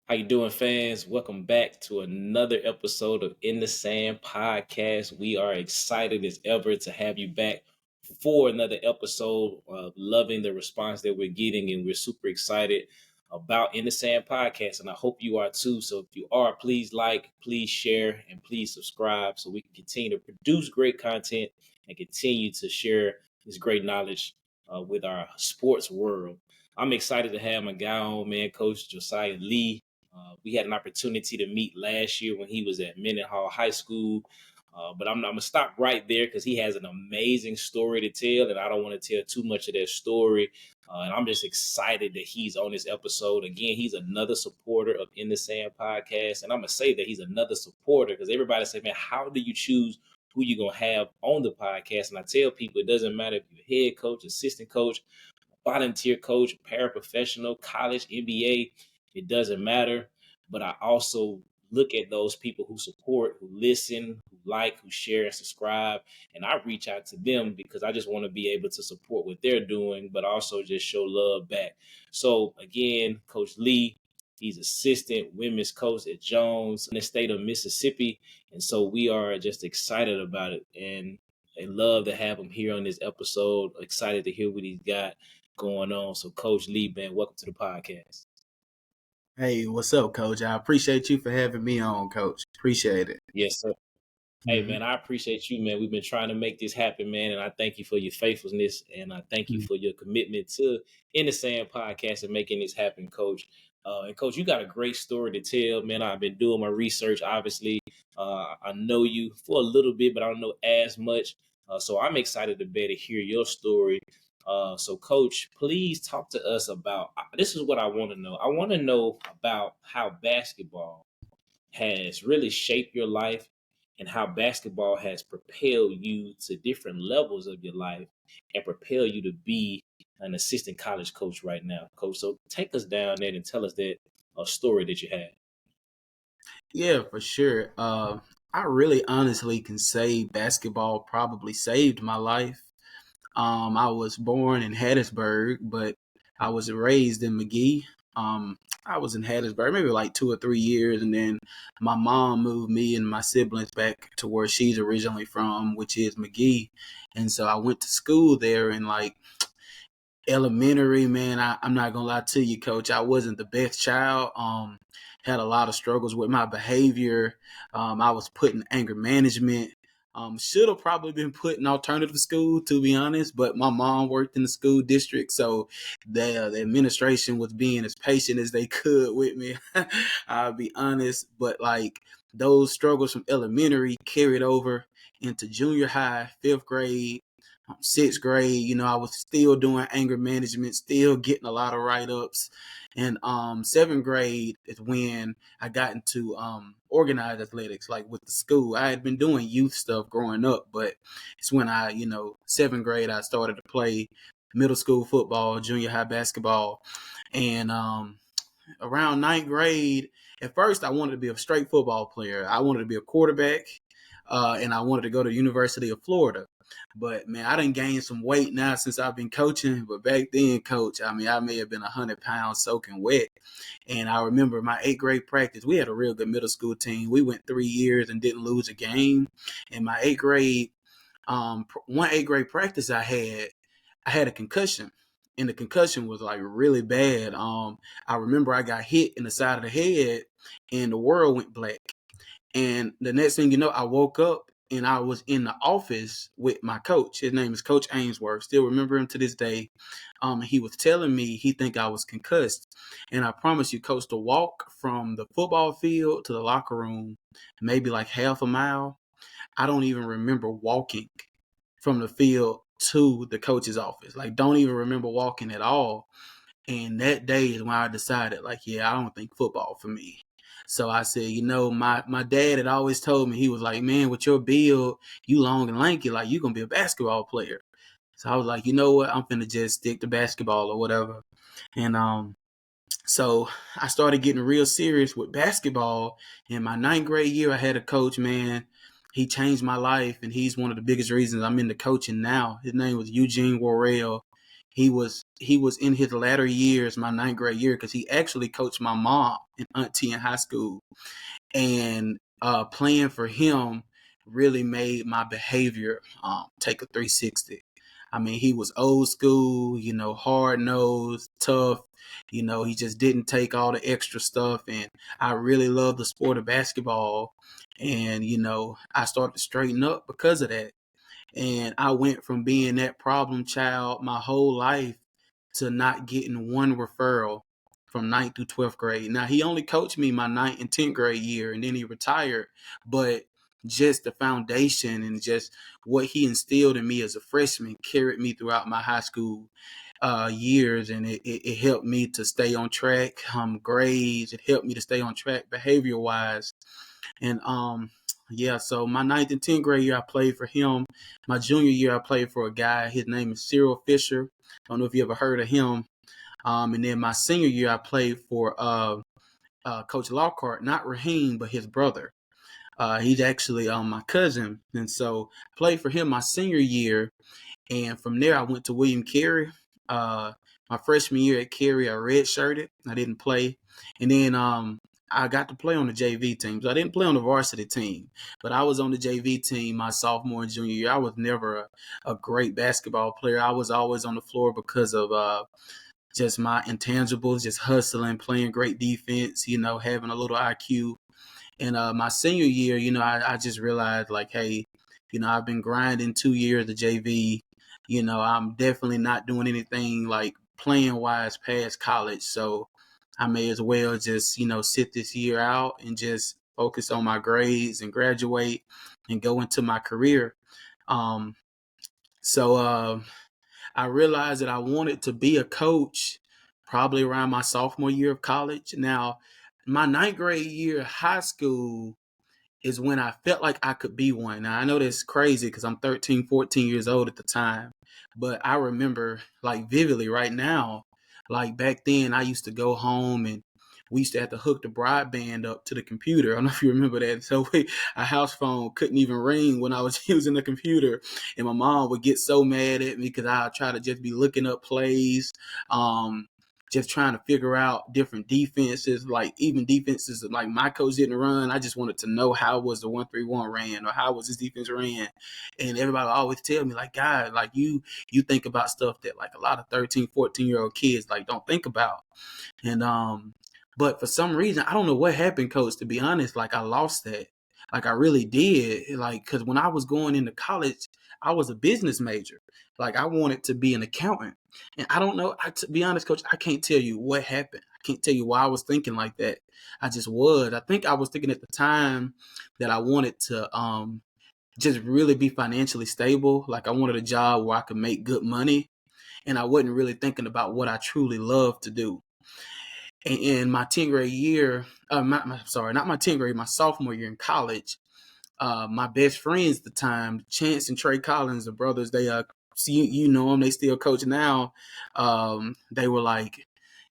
How you doing, fans? Welcome back to another episode of In the Sand podcast. We are excited as ever to have you back for another episode. Loving the response that we're getting, and we're super excited about In the Sand podcast. And I hope you are too. So if you are, please like, please share, and please subscribe so we can continue to produce great content and continue to share this great knowledge with our sports world. I'm excited to have my guy on, man, Coach Josiah Lee. We had an opportunity to meet last year when he was at Mendenhall High School. But I'm going to stop right there because he has an amazing story to tell, and I don't want to tell too much of that story. And I'm just excited that he's on this episode. Again, he's another supporter of In the Sand podcast. And I'm going to say that he's another supporter because everybody say, man, how do you choose who you're going to have on the podcast? And I tell people it doesn't matter if you're head coach, assistant coach, volunteer coach, paraprofessional, college, NBA, it doesn't matter. But I also look at those people who support, who listen, who like, who share and subscribe. And I reach out to them because I just want to be able to support what they're doing, but also just show love back. So again, Coach Lee, he's assistant women's coach at Jones in the state of Mississippi. And so we are just excited about it. And I love to have him here on this episode. Excited to hear what he's got going on. So Coach Lee, man, welcome to the podcast. Hey, what's up, Coach? I appreciate you for having me on, Coach. Appreciate it. Yes, sir. Hey, man, I appreciate you, man. We've been trying to make this happen, man. And I thank you for your faithfulness. And I thank you for your commitment to In the Sand podcast and making this happen, Coach. And, Coach, you got a great story to tell, man. I've been doing my research, obviously. I know you for a little bit, but I don't know as much. So I'm excited to better hear your story. So, Coach, please talk to us about this is what I want to know. I want to know about how basketball has really shaped your life and how basketball has propelled you to different levels of your life and propel you to be an assistant college coach right now, Coach. So take us down there and tell us that story that you had. Yeah, for sure. I really honestly can say basketball probably saved my life. I was born in Hattiesburg, but I was raised in McGee. I was in Hattiesburg maybe like 2 or 3 years, and then my mom moved me and my siblings back to where she's originally from, which is McGee. And so I went to school there, and like elementary, man, I'm not gonna lie to you, Coach. I wasn't the best child. Had a lot of struggles with my behavior. I was put in anger management. Should have probably been put in alternative school, to be honest. But my mom worked in the school district, so the administration was being as patient as they could with me. I'll be honest, but like those struggles from elementary carried over into junior high, fifth grade, sixth grade. I was still doing anger management, still getting a lot of write-ups. And seventh grade is when I got into organized athletics, like with the school. I had been doing youth stuff growing up, but it's when seventh grade, I started to play middle school football, junior high basketball. And around ninth grade, at first I wanted to be a straight football player. I wanted to be a quarterback, and I wanted to go to the University of Florida. But man, I done gained some weight now since I've been coaching. But back then, Coach, I mean, I may have been 100 pounds soaking wet. And I remember my eighth grade practice. We had a real good middle school team. We went 3 years and didn't lose a game. And my eighth grade, one eighth grade practice I had a concussion. And the concussion was like really bad. I remember I got hit in the side of the head, and the world went black. And the next thing you know, I woke up and I was in the office with my coach. His name is Coach Ainsworth. Still remember him to this day. He was telling me he think I was concussed. And I promise you, Coach, to walk from the football field to the locker room, maybe like half a mile, I don't even remember walking from the field to the coach's office. Like, don't even remember walking at all. And that day is when I decided, like, yeah, I don't think football for me. So I said, my dad had always told me, he was like, man, with your build, you long and lanky, like you going to be a basketball player. So I was like, you know what? I'm finna just stick to basketball or whatever. And so I started getting real serious with basketball. In my ninth grade year, I had a coach, man. He changed my life, and he's one of the biggest reasons I'm into coaching now. His name was Eugene Worrell. he was in his latter years, my ninth grade year, because he actually coached my mom and auntie in high school, and playing for him really made my behavior take a 360. I mean, he was old school, hard nosed, tough. He just didn't take all the extra stuff, and I really loved the sport of basketball. And I started to straighten up because of that. And I went from being that problem child my whole life to not getting one referral from ninth through 12th grade. Now, he only coached me my ninth and 10th grade year, and then he retired. But just the foundation and just what he instilled in me as a freshman carried me throughout my high school years, and it helped me to stay on track. Grades, it helped me to stay on track behavior wise. And yeah, so my ninth and 10th grade year, I played for him. My junior year, I played for a guy. His name is Cyril Fisher. I don't know if you ever heard of him. And then my senior year, I played for Coach Lockhart, not Raheem, but his brother. He's actually my cousin. And so I played for him my senior year. And from there, I went to William Carey. My freshman year at Carey, I redshirted. I didn't play. And then I got to play on the JV team. So I didn't play on the varsity team, but I was on the JV team my sophomore and junior year. I was never a great basketball player. I was always on the floor because of just my intangibles, just hustling, playing great defense, having a little IQ. And my senior year, I just realized like, hey, I've been grinding 2 years of JV. I'm definitely not doing anything like playing wise past college. So I may as well just, sit this year out and just focus on my grades and graduate and go into my career. Um, so I realized that I wanted to be a coach probably around my sophomore year of college. Now, my ninth grade year of high school is when I felt like I could be one. Now, I know that's crazy because I'm 13, 14 years old at the time, but I remember like vividly right now, like back then I used to go home and we used to have to hook the broadband up to the computer. I don't know if you remember that. So a house phone couldn't even ring when I was using the computer. And my mom would get so mad at me because I try to just be looking up plays. Just trying to figure out different defenses, like even defenses that like my coach didn't run. I just wanted to know how was the 1-3-1 ran or how was this defense ran. And everybody would always tell me like, God, like you think about stuff that like a lot of 13, 14-year-old kids like don't think about. And but for some reason, I don't know what happened, coach, to be honest, like I lost that. Like I really did. Like, cause when I was going into college, I was a business major. Like I wanted to be an accountant. And I don't know, to be honest, coach, I can't tell you what happened. I can't tell you why I was thinking like that. I just was. I think I was thinking at the time that I wanted to just really be financially stable. Like I wanted a job where I could make good money. And I wasn't really thinking about what I truly love to do. And in my 10th grade year, not my 10th grade, my sophomore year in college, my best friends at the time, Chance and Trey Collins, the brothers, they see you know them, they still coach now. They were like,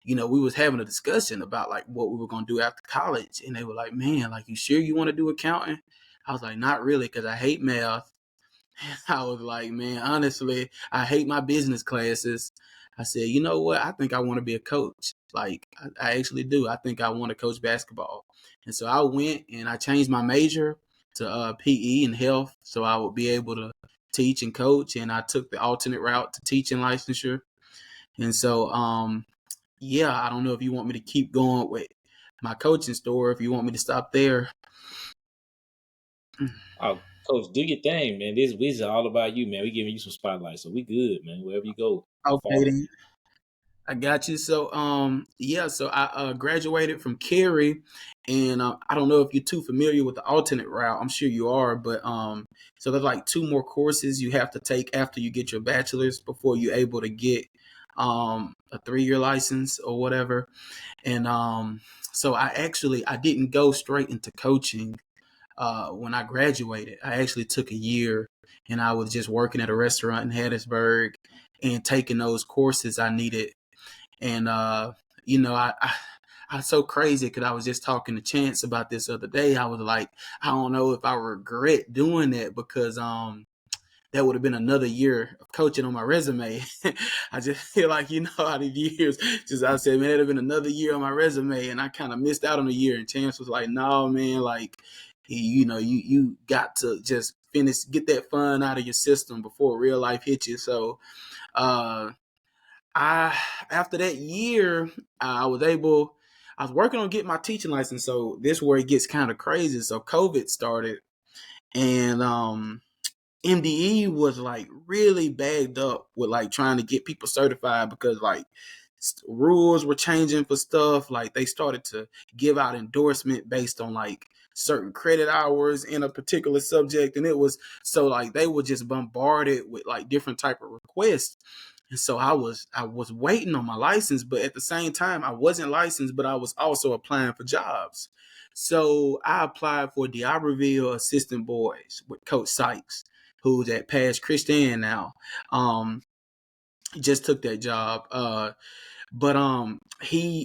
we was having a discussion about like what we were gonna do after college, and they were like, "Man, like you sure you want to do accounting?" I was like, "Not really, because I hate math." I was like, "Man, honestly, I hate my business classes." I said, "You know what? I think I want to be a coach. Like, I actually do. I think I want to coach basketball." And so I went and I changed my major to PE and health so I would be able to teach and coach. And I took the alternate route to teaching licensure. And so, yeah, I don't know if you want me to keep going with my coaching story, if you want me to stop there. Oh, coach, do your thing, man. This is all about you, man. We giving you some spotlight, so we good, man. Wherever you go, we Okay, follow. then. I got you. So, yeah, so I graduated from Cary, and I don't know if you're too familiar with the alternate route. I'm sure you are, but so there's like two more courses you have to take after you get your bachelor's before you're able to get a 3-year license or whatever. And so I didn't go straight into coaching when I graduated. I actually took a year, and I was just working at a restaurant in Hattiesburg and taking those courses I needed. And I so crazy because I was just talking to Chance about this other day. I was like, I don't know if I regret doing that because that would have been another year of coaching on my resume. I just feel like, out of years, just I said, man, it'd have been another year on my resume, and I kind of missed out on a year. And Chance was like, no, man, like, you got to just finish, get that fun out of your system before real life hits you. So, uh, I after that year, I was able. I was working on getting my teaching license. So this is where it gets kind of crazy. So COVID started, and MDE was like really bagged up with like trying to get people certified because like rules were changing for stuff. Like they started to give out endorsement based on like certain credit hours in a particular subject, and it was so like they were just bombarded with like different type of requests. And so I was waiting on my license, but at the same time I wasn't licensed, but I was also applying for jobs. So I applied for D'Iberville Assistant Boys with Coach Sykes, who's at Pass Christian now. He just took that job. But I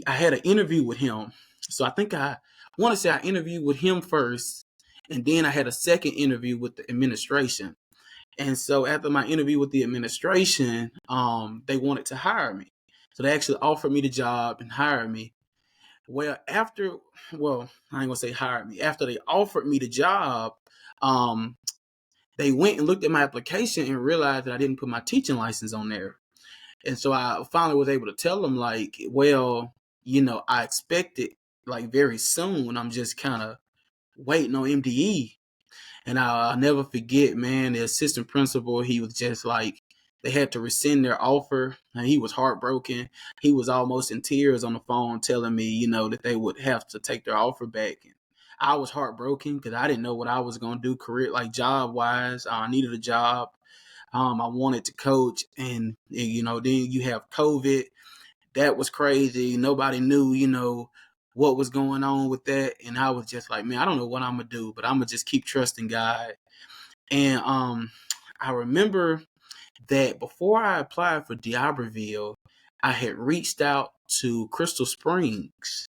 had an interview with him. So I think I want to say I interviewed with him first, and then I had a second interview with the administration. And so after my interview with the administration, they wanted to hire me. So they actually offered me the job and hired me. Well, I ain't gonna say hired me. After they offered me the job, um, they went and looked at my application and realized that I didn't put my teaching license on there. And so I finally was able to tell them like, well, I expect it like very soon. I'm just kind of waiting on MDE. And I'll never forget, man, the assistant principal, he was just like, they had to rescind their offer. And he was heartbroken. He was almost in tears on the phone telling me, that they would have to take their offer back. And I was heartbroken because I didn't know what I was going to do career, like job wise. I needed a job. I wanted to coach. And, then you have COVID. That was crazy. Nobody knew, what was going on with that. And I was just like, man, I don't know what I'm going to do, but I'm going to just keep trusting God. And I remember that before I applied for D'Iberville, I had reached out to Crystal Springs,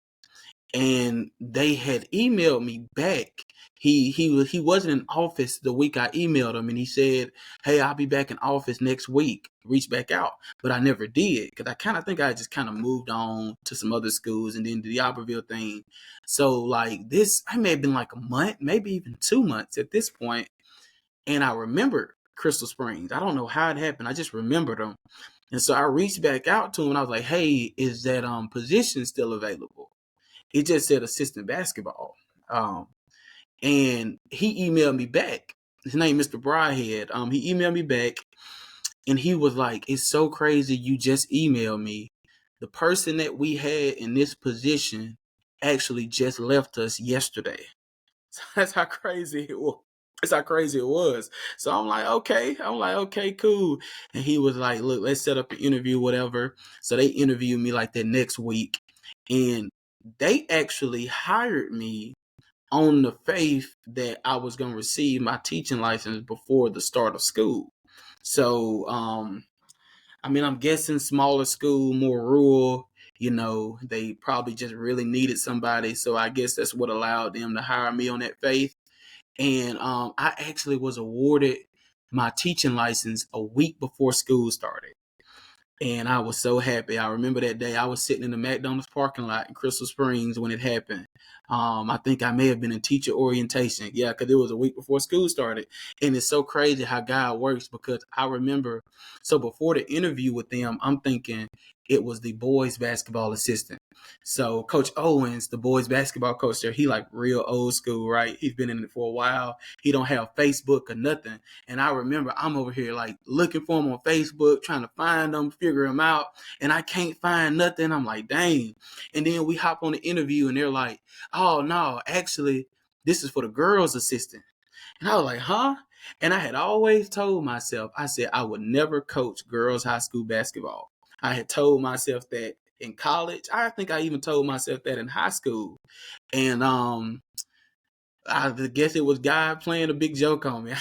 and they had emailed me back. He wasn't in office the week I emailed him, and he said, "Hey, I'll be back in office next week. Reach back out." But I never did because I kind of think I just kind of moved on to some other schools and then the D'Iberville thing. So like this, I may have been like a month, maybe even 2 months at this point, and I remembered Crystal Springs. I don't know how it happened. I just remembered them. And so I reached back out to him and I was like, hey, is that position still available? He just said assistant basketball. And he emailed me back. His name Mr. Bryhead. He emailed me back and he was like, it's so crazy you just emailed me. The person that we had in this position actually just left us yesterday. So that's how crazy it was. That's how crazy it was. So I'm like, okay. Cool. And he was like, look, let's set up an interview, whatever. So they interviewed me like that next week. And they actually hired me on the faith that I was going to receive my teaching license before the start of school. So, I'm guessing smaller school, more rural, they probably just really needed somebody. So I guess that's what allowed them to hire me on that faith. And I actually was awarded my teaching license a week before school started. And I was so happy. I remember that day I was sitting in the McDonald's parking lot in Crystal Springs when it happened. I think I may have been in teacher orientation. Yeah, because it was a week before school started. And it's so crazy how God works because I remember, so before the interview with them, I'm thinking it was the boys basketball assistant. So Coach Owens, the boys basketball coach there, he like real old school, right? He's been in it for a while. He don't have Facebook or nothing. And I remember I'm over here like looking for him on Facebook, trying to find him, figure him out. And I can't find nothing. I'm like, dang. And then we hop on the interview and they're like, oh no, actually, this is for the girls assistant. And I was like, huh? And I had always told myself, I said I would never coach girls high school basketball. I had told myself that in college. I think I even told myself that in high school. And I guess it was God playing a big joke on me.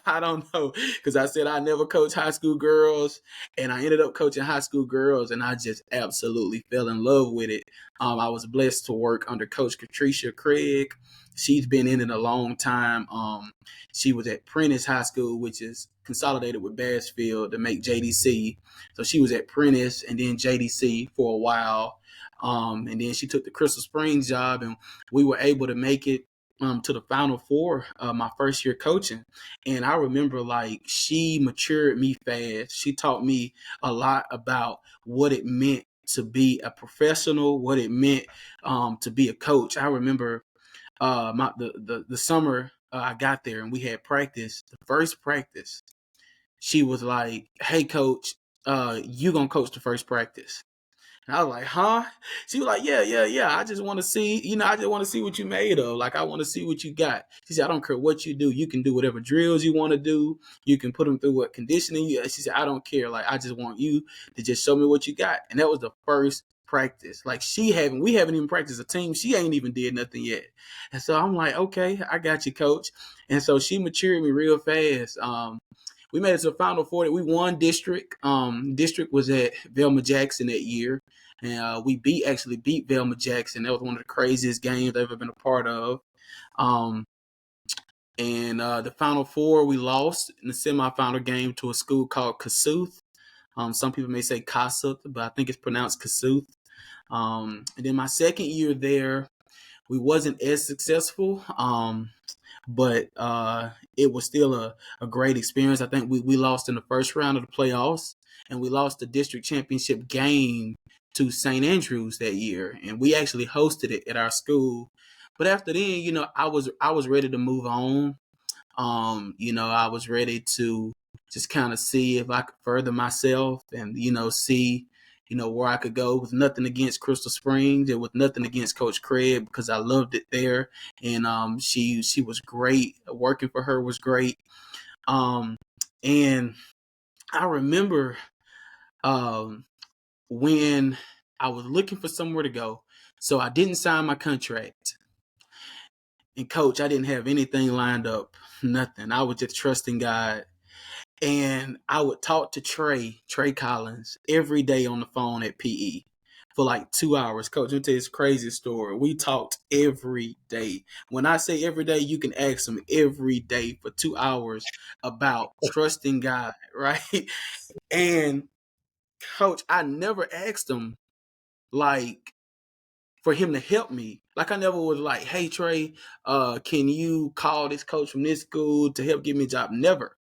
I don't know, because I said I never coached high school girls, and I ended up coaching high school girls, and I just absolutely fell in love with it. I was blessed to work under Coach Patricia Craig. She's been in it a long time. She was at Prentice High School, which is consolidated with Bassfield to make JDC. So she was at Prentice and then JDC for a while. And then she took the Crystal Springs job, and we were able to make it to the Final Four my first year coaching. And I remember, like, she matured me fast. She taught me a lot about what it meant to be a professional, what it meant to be a coach. I remember the summer I got there and we had practice. The first practice, she was like, "Hey, coach, you gonna coach the first practice?" And I was like, "Huh?" She was like, "Yeah, yeah, yeah. I just want to see, I just want to see what you made of. Like, I want to see what you got." She said, "I don't care what you do. You can do whatever drills you want to do. You can put them through what conditioning you." She said, "I don't care. Like, I just want you to just show me what you got." And that was the first practice. Like, we haven't even practiced a team. She ain't even did nothing yet. And so I'm like, "Okay, I got you, coach." And so she matured me real fast. We made it to the Final Four. We won district. District was at Velma Jackson that year, and we actually beat Velma Jackson. That was one of the craziest games I've ever been a part of. Um, and the Final Four, we lost in the semifinal game to a school called Kasuth. Some people may say Kasuth, but I think it's pronounced Kasuth. And then my second year there, we wasn't as successful. But it was still a great experience. I think we lost in the first round of the playoffs, and we lost the district championship game to St. Andrews that year, and we actually hosted it at our school. But after then, I was ready to move on. I was ready to just kind of see if I could further myself and, see, where I could go. With nothing against Crystal Springs. It was nothing against Coach Craig, because I loved it there. And she was great. Working for her was great. And I remember when I was looking for somewhere to go. So I didn't sign my contract. And coach, I didn't have anything lined up, nothing. I was just trusting God. And I would talk to Trey Collins, every day on the phone at PE for like 2 hours. Coach, let me tell you this crazy story. We talked every day. When I say every day, you can ask him every day for 2 hours about trusting God, right? And coach, I never asked him, like, for him to help me. Like, I never was like, "Hey Trey, can you call this coach from this school to help give me a job?" Never.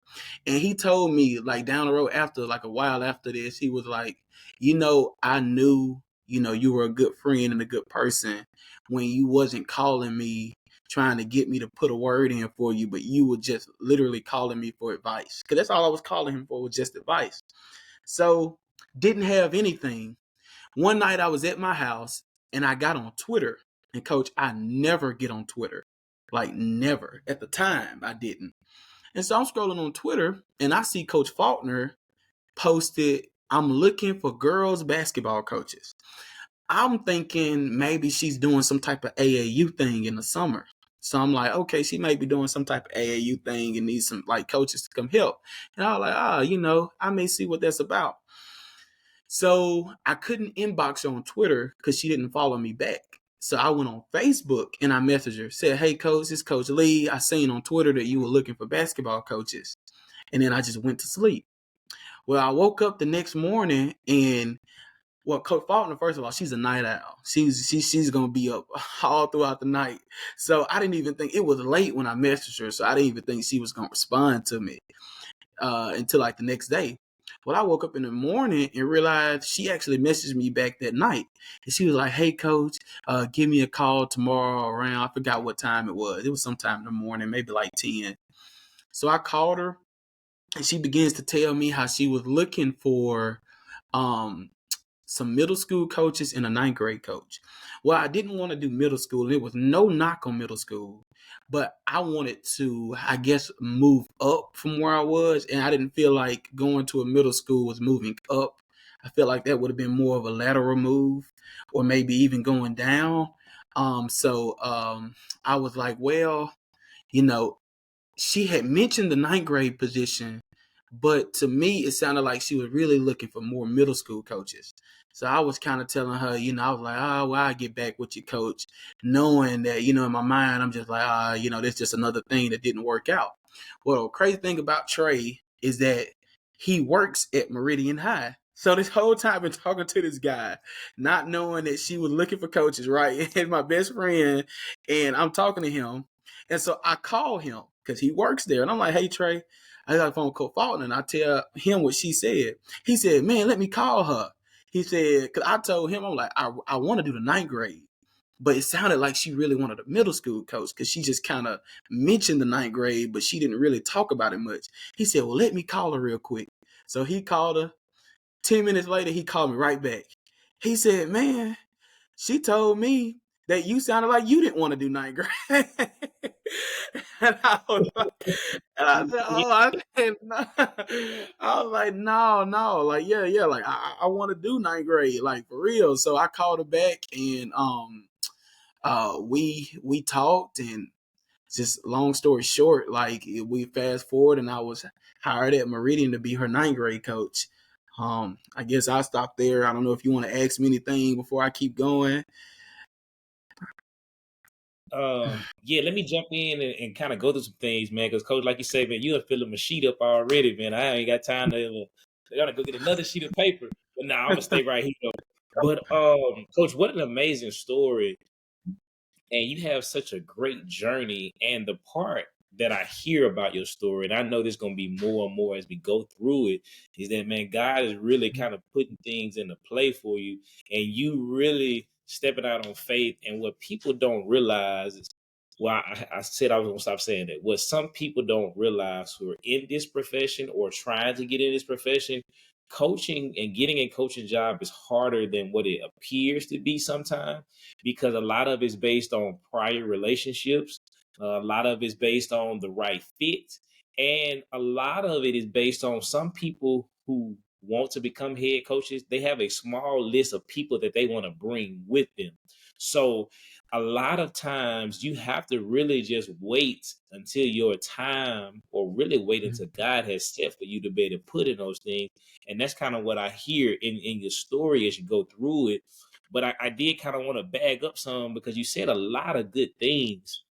And he told me, like, down the road, after like a while after this, he was like, "I knew, you were a good friend and a good person when you wasn't calling me trying to get me to put a word in for you, but you were just literally calling me for advice." Because that's all I was calling him for, was just advice. So didn't have anything. One night I was at my house and I got on Twitter. And coach, I never get on Twitter. Like, never. At the time, I didn't. And so I'm scrolling on Twitter and I see Coach Faulkner posted, "I'm looking for girls basketball coaches." I'm thinking maybe she's doing some type of AAU thing in the summer. So I'm like, okay, she may be doing some type of AAU thing and needs some like coaches to come help. And I was like, I may see what that's about. So I couldn't inbox her on Twitter because she didn't follow me back. So I went on Facebook and I messaged her, said, "Hey coach, this is Coach Lee. I seen on Twitter that you were looking for basketball coaches." And then I just went to sleep. Well, I woke up the next morning and, well, Coach Faulkner, first of all, she's a night owl. She's gonna be up all throughout the night. So I didn't even think, it was late when I messaged her, so I didn't even think she was gonna respond to me until like the next day. Well, I woke up in the morning and realized she actually messaged me back that night. And she was like, "Hey coach, give me a call tomorrow around," I forgot what time it was. It was sometime in the morning, maybe like 10. So I called her and she begins to tell me how she was looking for um some middle school coaches and a ninth grade coach. Well, I didn't want to do middle school. There was no knock on middle school, but I wanted to, I guess, move up from where I was. And I didn't feel like going to a middle school was moving up. I felt like that would have been more of a lateral move, or maybe even going down. So I was like, well, you know, she had mentioned the ninth grade position, but to me, it sounded like she was really looking for more middle school coaches. So I was kind of telling her, I was like, oh, well, I'll get back with you, coach, knowing that, in my mind, I'm just like, there's just another thing that didn't work out. Well, the crazy thing about Trey is that he works at Meridian High. So this whole time I've been talking to this guy, not knowing that she was looking for coaches, right? And my best friend, and I'm talking to him. And so I call him because he works there. And I'm like, hey, Trey, I got a phone call Fulton, and I tell him what she said. He said, man, let me call her. He said, because I told him, I'm like, I want to do the ninth grade. But it sounded like she really wanted a middle school coach because she just kind of mentioned the ninth grade, but she didn't really talk about it much. He said, well, let me call her real quick. So he called her. 10 minutes later, he called me right back. He said, man, she told me that you sounded like you didn't want to do ninth grade. and I was like, and I said, oh, I didn't know. I was like, no, like, yeah, like I want to do ninth grade, like for real. So I called her back and we talked, and just long story short, like we fast forward and I was hired at Meridian to be her ninth grade coach. I guess I'll stop there. I don't know if you want to ask me anything before I keep going. Yeah, let me jump in and kind of go through some things, man. Because coach, like you say, man, you are filling my sheet up already, man. I ain't got time to. I gotta go get another sheet of paper. But now I'm gonna stay right here. Though. But coach, what an amazing story, and you have such a great journey. And the part that I hear about your story, and I know there's gonna be more and more as we go through it, is that man, God is really kind of putting things into play for you, and you really stepping out on faith. And what people don't realize is, well, I said I was gonna stop saying that. What some people don't realize who are in this profession or trying to get in this profession, coaching and getting a coaching job is harder than what it appears to be sometimes, because a lot of it's based on prior relationships. A lot of it's based on the right fit. And a lot of it is based on some people who want to become head coaches. They have a small list of people that they want to bring with them. So a lot of times you have to really just wait until your time, or really wait until God has set for you to be able to put in those things. And that's kind of what I hear in your story as you go through it. But I did kind of want to bag up some, because you said a lot of good things.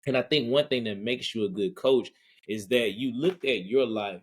And I think one thing that makes you a good coach is that you looked at your life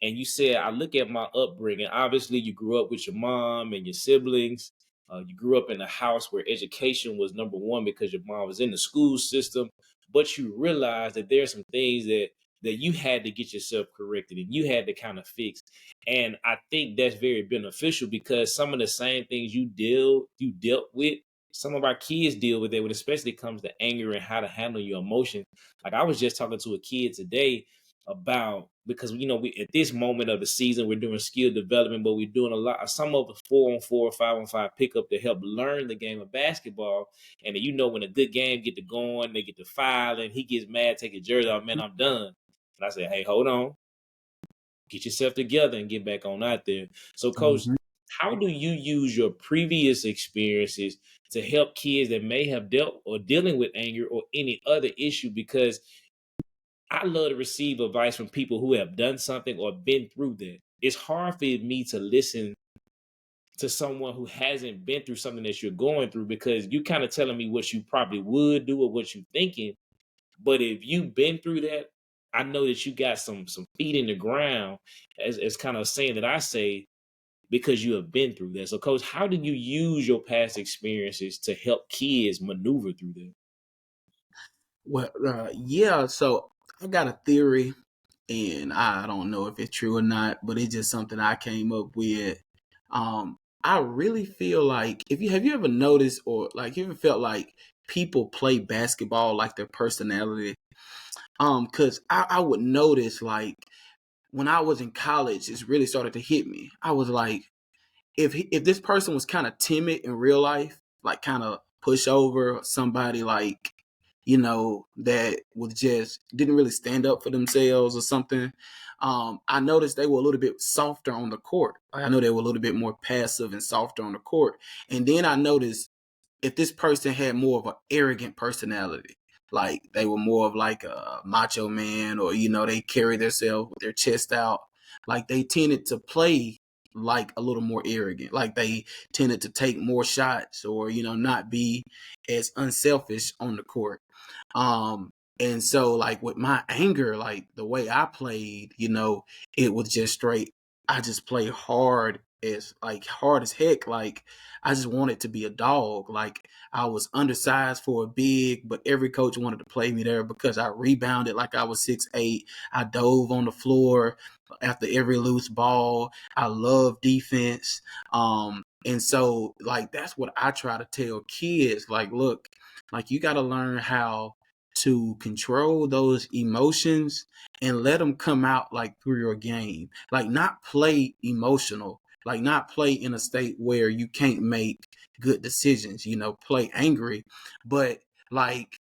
and you said, I look at my upbringing. Obviously, you grew up with your mom and your siblings. You grew up in a house where education was number one because your mom was in the school system. But you realized that there's some things that you had to get yourself corrected and you had to kind of fix. And I think that's very beneficial, because some of the same things you dealt with, some of our kids deal with it, when especially comes to anger and how to handle your emotions. Like I was just talking to a kid today about, because we at this moment of the season we're doing skill development, but we're doing a lot of some of the 4-on-4, 5-on-5 pickup to help learn the game of basketball. And when a good game get to going, they get to filing, he gets mad, take his jersey off, man, I'm done. And I said, hey, hold on, get yourself together and get back on out there. So, coach, Mhm. how do you use your previous experiences to help kids that may have dealt or dealing with anger or any other issue? Because I love to receive advice from people who have done something or been through that. It's hard for me to listen to someone who hasn't been through something that you're going through, because you kind of telling me what you probably would do or what you're thinking. But if you've been through that, I know that you got some feet in the ground, as kind of saying that I say, because you have been through that. So, coach, how did you use your past experiences to help kids maneuver through that? Well, yeah. So I got a theory, and I don't know if it's true or not, but it's just something I came up with. I really feel like, if you have you ever noticed, or like you ever felt like people play basketball like their personality? Because I would notice, like, when I was in college, it's really started to hit me. I was like, if this person was kind of timid in real life, like kind of pushover, somebody like, that was just didn't really stand up for themselves or something. I noticed they were a little bit softer on the court. Like, I know they were a little bit more passive and softer on the court. And then I noticed if this person had more of an arrogant personality. Like they were more of like a macho man, or they carry themselves with their chest out. Like they tended to play like a little more arrogant. Like they tended to take more shots, or not be as unselfish on the court. Um, and so like with my anger, like the way I played, it was just straight. I just played hard as heck. Like I just wanted to be a dog. Like I was undersized for a big, but every coach wanted to play me there because I rebounded like I was 6'8". I dove on the floor after every loose ball. I love defense. And so like that's what I try to tell kids. Like, look, like you got to learn how to control those emotions and let them come out like through your game. Like not play emotional, like not play in a state where you can't make good decisions, play angry, but like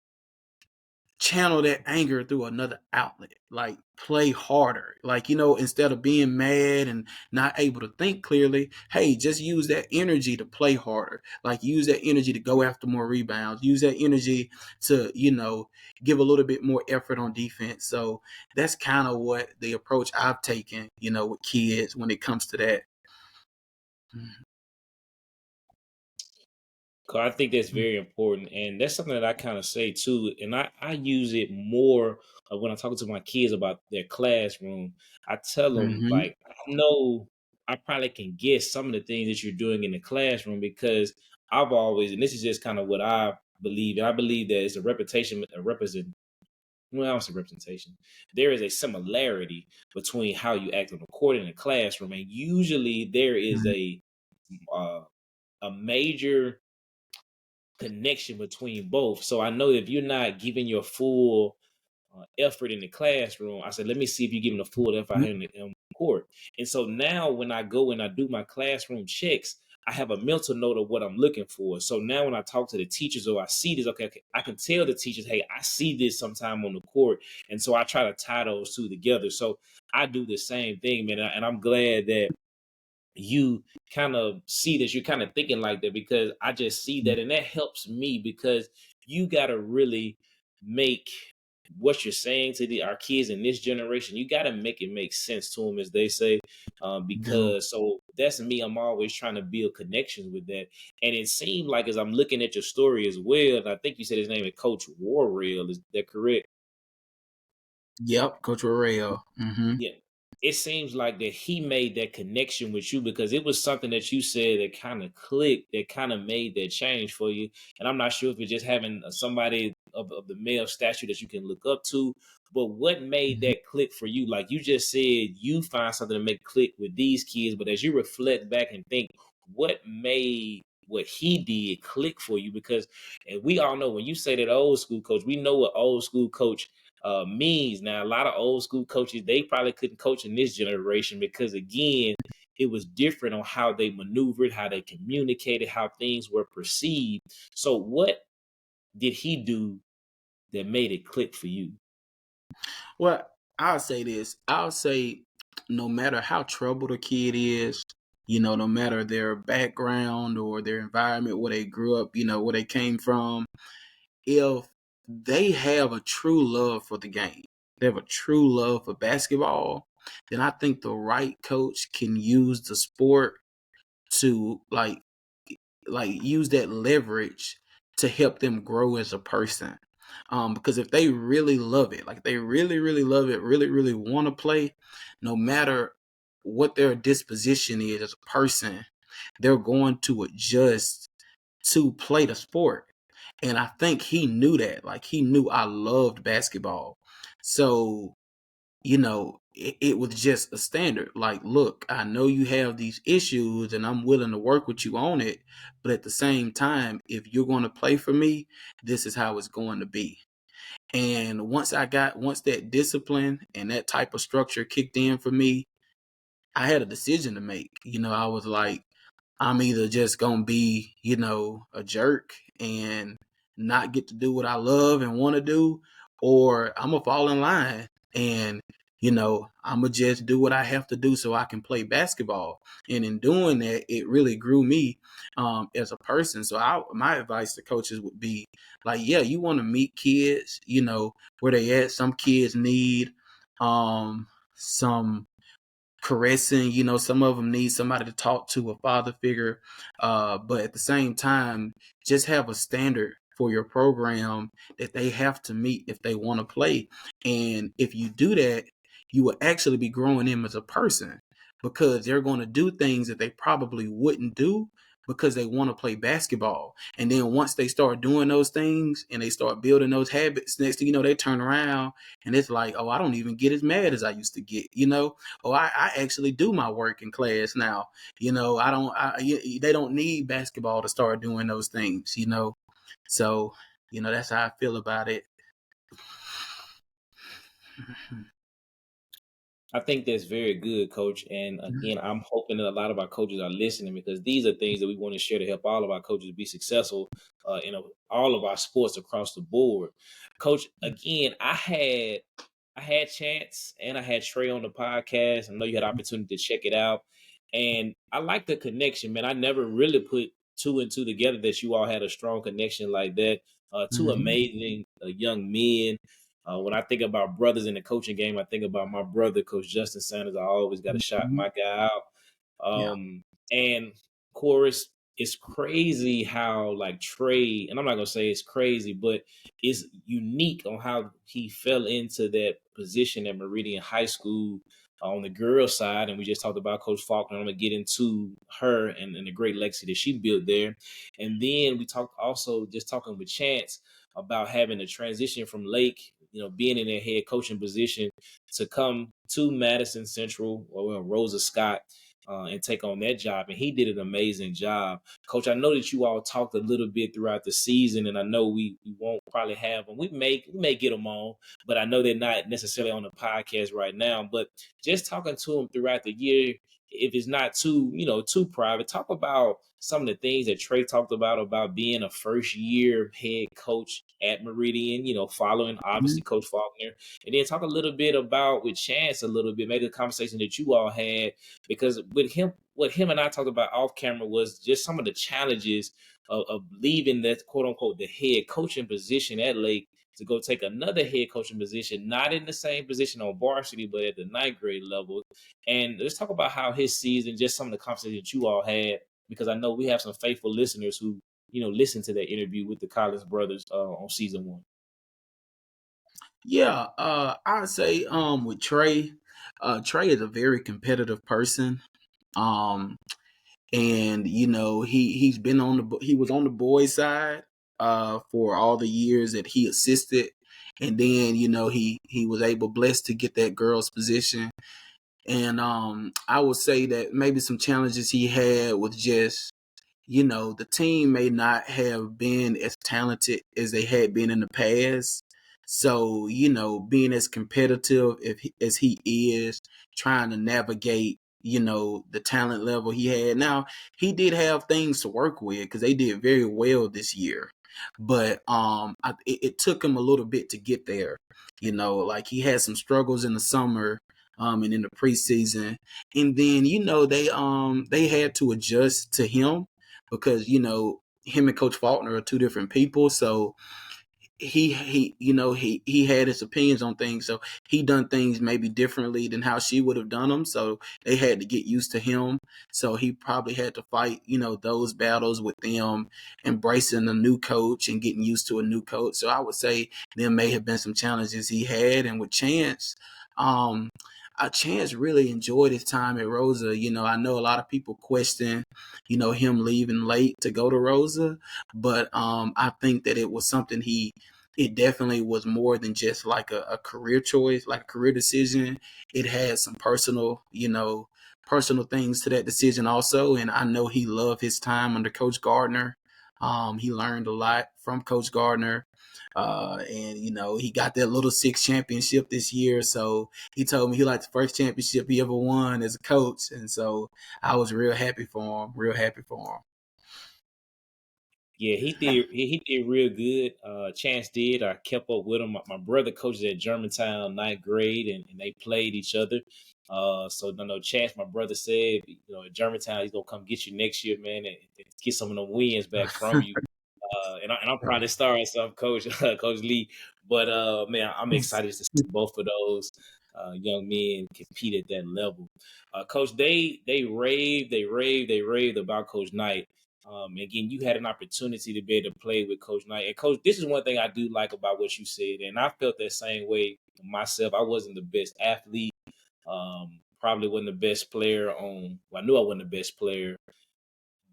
channel that anger through another outlet. Like play harder. Like, instead of being mad and not able to think clearly, hey, just use that energy to play harder. Like use that energy to go after more rebounds. Use that energy to, give a little bit more effort on defense. So that's kind of what the approach I've taken, with kids when it comes to that. I think that's very important, and that's something that I kind of say too. And I use it more when I'm talking to my kids about their classroom. I tell them Mm-hmm. like, I know I probably can guess some of the things that you're doing in the classroom because I've always, and this is just kind of what I believe, and I believe that it's a reputation, a represent. Well, I don't say representation. There is a similarity between how you act on the court and the classroom, and usually there is uh, a major connection between both. So I know if you're not giving your full effort in the classroom, I said, let me see if you're giving a full effort Mm-hmm. in the court. And so now when I go and I do my classroom checks, I have a mental note of what I'm looking for. So now when I talk to the teachers or I see this, okay, I can tell the teachers, hey, I see this sometime on the court. And so I try to tie those two together. So I do the same thing, man. And I'm glad that you kind of see that you're kind of thinking like that because I just see that and that helps me because you got to really make what you're saying to our kids in this generation, you got to make it make sense to them, as they say, Do. because so that's me. I'm always trying to build connections with that. And it seemed like as I'm looking at your story as well, and I think you said his name is Coach Warrail, is that correct? Yep, Coach Rayo. Mm-hmm. Yeah. It seems like that he made that connection with you because it was something that you said that kind of clicked, that kind of made that change for you. And I'm not sure if it's just having somebody of the male stature that you can look up to, but what made Mm-hmm. that click for you? Like you just said, you find something to make click with these kids, but as you reflect back and think, what made what he did click for you? Because and we all know when you say that old school coach, we know what old school coach means. Now, a lot of old school coaches, they probably couldn't coach in this generation because, again, it was different on how they maneuvered, how they communicated, how things were perceived. So, what did he do that made it click for you? Well, I'll say this. I'll say no matter how troubled a kid is, no matter their background or their environment, where they grew up, where they came from, if they have a true love for the game, they have a true love for basketball, then I think the right coach can use the sport to use that leverage to help them grow as a person. Because if they really love it, like they really, really love it, really, really want to play, no matter what their disposition is as a person, they're going to adjust to play the sport. And I think he knew that. Like he knew I loved basketball. So it was just a standard. Like, look, I know you have these issues and I'm willing to work with you on it. But at the same time, if you're going to play for me, this is how it's going to be. And once that discipline and that type of structure kicked in for me, I had a decision to make. I was like, I'm either just going to be, a jerk and not get to do what I love and want to do, or I'm going to fall in line. And I'ma just do what I have to do so I can play basketball. And in doing that, it really grew me as a person. So my advice to coaches would be like, yeah, you want to meet kids, where they at. Some kids need some caressing, some of them need somebody to talk to, a father figure. But at the same time, just have a standard for your program that they have to meet if they want to play. And if you do that, you will actually be growing them as a person, because they're going to do things that they probably wouldn't do because they want to play basketball. And then once they start doing those things and they start building those habits, next thing you know, they turn around and it's like, oh, I don't even get as mad as I used to get, oh, I actually do my work in class now. They don't need basketball to start doing those things. So, that's how I feel about it. I think that's very good, Coach. And again, I'm hoping that a lot of our coaches are listening, because these are things that we want to share to help all of our coaches be successful in all of our sports across the board. Coach, again, I had Chance and I had Trey on the podcast. I know you had opportunity to check it out, and I like the connection, man. I never really put two and two together that you all had a strong connection like that. Two Mm-hmm. amazing young men. When I think about brothers in the coaching game, I think about my brother, Coach Justin Sanders. I always got to shout Mm-hmm. my guy out. Yeah. And chorus, it's crazy how like Trey, and I'm not gonna say it's crazy, but it's unique on how he fell into that position at Meridian High School on the girls' side. And we just talked about Coach Faulkner. I'm gonna get into her and the great legacy that she built there. And then we talked also just talking with Chance about having a transition from Lake, being in a head coaching position, to come to Madison Central or Rosa Scott and take on that job. And he did an amazing job. Coach, I know that you all talked a little bit throughout the season, and I know we won't probably have them. We may get them on, but I know they're not necessarily on the podcast right now. But just talking to them throughout the year, if it's not too private, talk about some of the things that Trey talked about being a first year head coach at Meridian, following Mm-hmm. obviously Coach Faulkner. And then talk a little bit about with Chance a little bit, maybe the conversation that you all had, because with him, what him and I talked about off camera was just some of the challenges of leaving that quote unquote the head coaching position at Lake to go take another head coaching position, not in the same position on varsity, but at the ninth grade level. And let's talk about how his season, just some of the conversations that you all had, because I know we have some faithful listeners who, listen to that interview with the Collins brothers on season one. Yeah, I'd say with Trey, Trey is a very competitive person. Um, and he was on the boys side for all the years that he assisted, and then he was blessed to get that girls position. And I would say that maybe some challenges he had with just the team may not have been as talented as they had been in the past. So, being as competitive as he is, trying to navigate, the talent level he had. Now, he did have things to work with because they did very well this year. But it took him a little bit to get there. Like he had some struggles in the summer and in the preseason. And then, they had to adjust to him because him and Coach Faulkner are two different people. So he had his opinions on things. So he done things maybe differently than how she would have done them. So they had to get used to him. So he probably had to fight those battles with them, embracing a new coach and getting used to a new coach. So I would say there may have been some challenges he had. And with Chance, Chance really enjoyed his time at Rosa. I know a lot of people question, him leaving late to go to Rosa, but I think that it was something it definitely was more than just like a career choice, like a career decision. It had some personal things to that decision also. And I know he loved his time under Coach Gardner. He learned a lot from Coach Gardner. And he got that little six championship this year. So he told me he liked the first championship he ever won as a coach. And so I was real happy for him, real happy for him. Yeah, he did. He did real good. Chance did. I kept up with him. My brother coaches at Germantown ninth grade, and they played each other. So no, no Chance. My brother said, at Germantown, he's gonna come get you next year, man, and get some of the wins back from you. And I'm probably starting some, Coach Coach Lee. But man, I'm excited to see both of those young men compete at that level. Coach, they raved about Coach Knight. Again, you had an opportunity to be able to play with Coach Knight. And Coach, this is one thing I do like about what you said, and I felt that same way myself. I wasn't the best athlete. Probably wasn't the best player on. Well, I knew I wasn't the best player,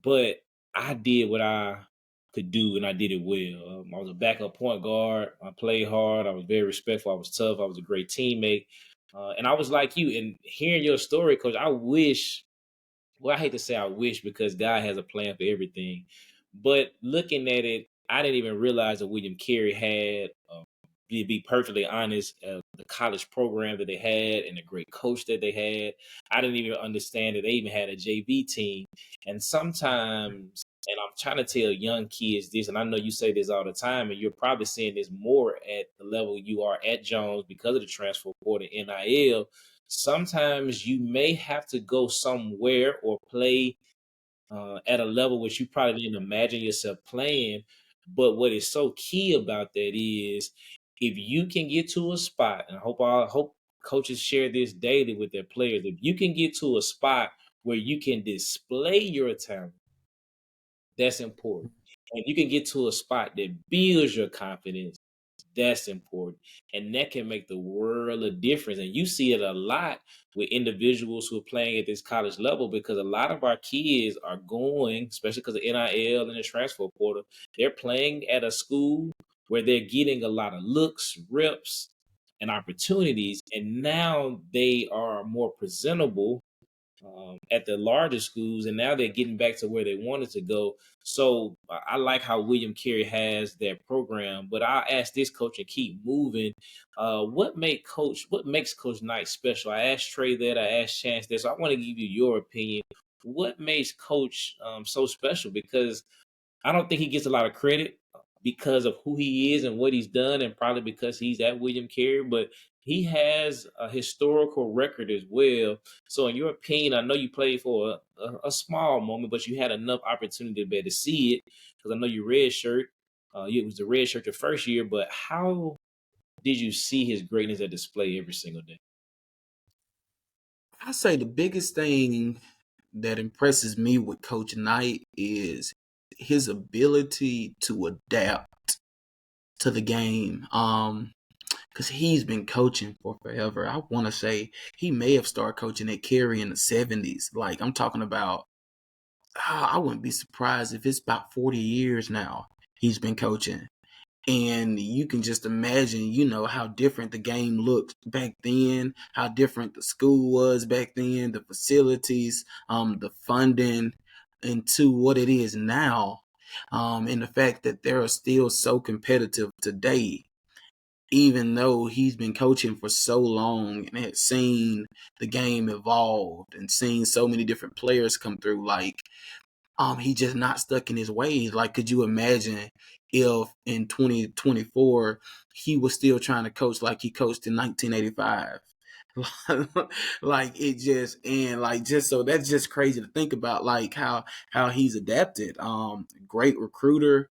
but I did what I could do, and I did it well. I was a backup point guard. I played hard. I was very respectful. I was tough. I was a great teammate, and I was like you. And hearing your story, Coach, I wish. Well, I hate to say I wish because God has a plan for everything, but looking at it, I didn't even realize that William Carey had. To be perfectly honest, the college program that they had and the great coach that they had. I didn't even understand that they even had a JV team. And sometimes, and I'm trying to tell young kids this, and I know you say this all the time, and you're probably seeing this more at the level you are at Jones because of the transfer portal NIL. Sometimes you may have to go somewhere or play at a level which you probably didn't imagine yourself playing. But what is so key about that is if you can get to a spot, and I hope coaches share this daily with their players, if you can get to a spot where you can display your talent, that's important. And you can get to a spot that builds your confidence, that's important. And that can make the world of difference. And you see it a lot with individuals who are playing at this college level because a lot of our kids are going, especially because of NIL and the transfer portal, they're playing at a school where they're getting a lot of looks, reps, and opportunities. And now they are more presentable at the larger schools, and now they're getting back to where they wanted to go. So I like how William Carey has that program. But I'll ask this coach and keep moving. What makes Coach Knight special? I asked Trey that, I asked Chance that. So I want to give you your opinion. What makes Coach so special? Because I don't think he gets a lot of credit because of who he is and what he's done, and probably because he's at William Carey. But he has a historical record as well. So, in your opinion, I know you played for a small moment, but you had enough opportunity to be able to see it because I know you red shirt. It was the red shirt your first year, but how did you see his greatness at display every single day? I say the biggest thing that impresses me with Coach Knight is his ability to adapt to the game. Because he's been coaching for forever. I want to say he may have started coaching at Cary in the 70s. Like, I'm talking about, I wouldn't be surprised if it's about 40 years now he's been coaching. And you can just imagine, how different the game looked back then, how different the school was back then, the facilities, the funding, into what it is now. And the fact that they're still so competitive today, even though he's been coaching for so long and has seen the game evolve and seen so many different players come through. Like, he just not stuck in his ways. Like, could you imagine if in 2024 he was still trying to coach like he coached in 1985? Like, it just, and like, just so that's just crazy to think about, like how he's adapted. Great recruiter.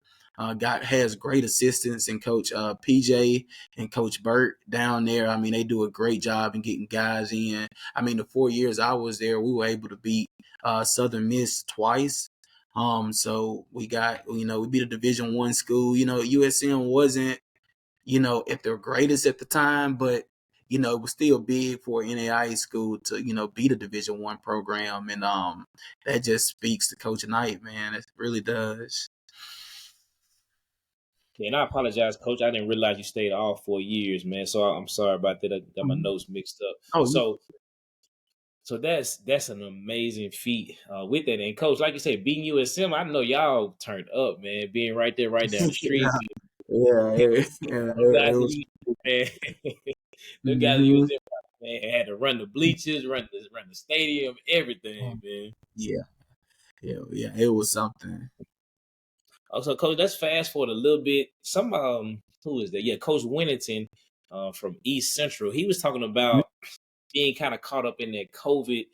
Has great assistants and Coach PJ and Coach Burt down there. I mean, they do a great job in getting guys in. I mean, the 4 years I was there, we were able to beat Southern Miss twice. So we beat a Division I school. USM wasn't, at their greatest at the time, but it was still big for an NAIA school to, beat a Division I program. And that just speaks to Coach Knight, man. It really does. Yeah, and I apologize, Coach. I didn't realize you stayed all 4 years, man. So I'm sorry about that. I got my Mhm. notes mixed up. Oh, So that's an amazing feat with that. And coach, like you said, beating USM, I know y'all turned up, man. Being right there, right down the street. yeah, yeah, yeah, Them it guys at was. USM, man, them guys at Hmm. USM, man, had to run the bleachers, run the stadium, everything, man. Yeah, yeah, yeah. It was something. So, Coach, let's fast forward a little bit. Who is that? Yeah, Coach Winnington, from East Central. He was talking about being kind of caught up in that COVID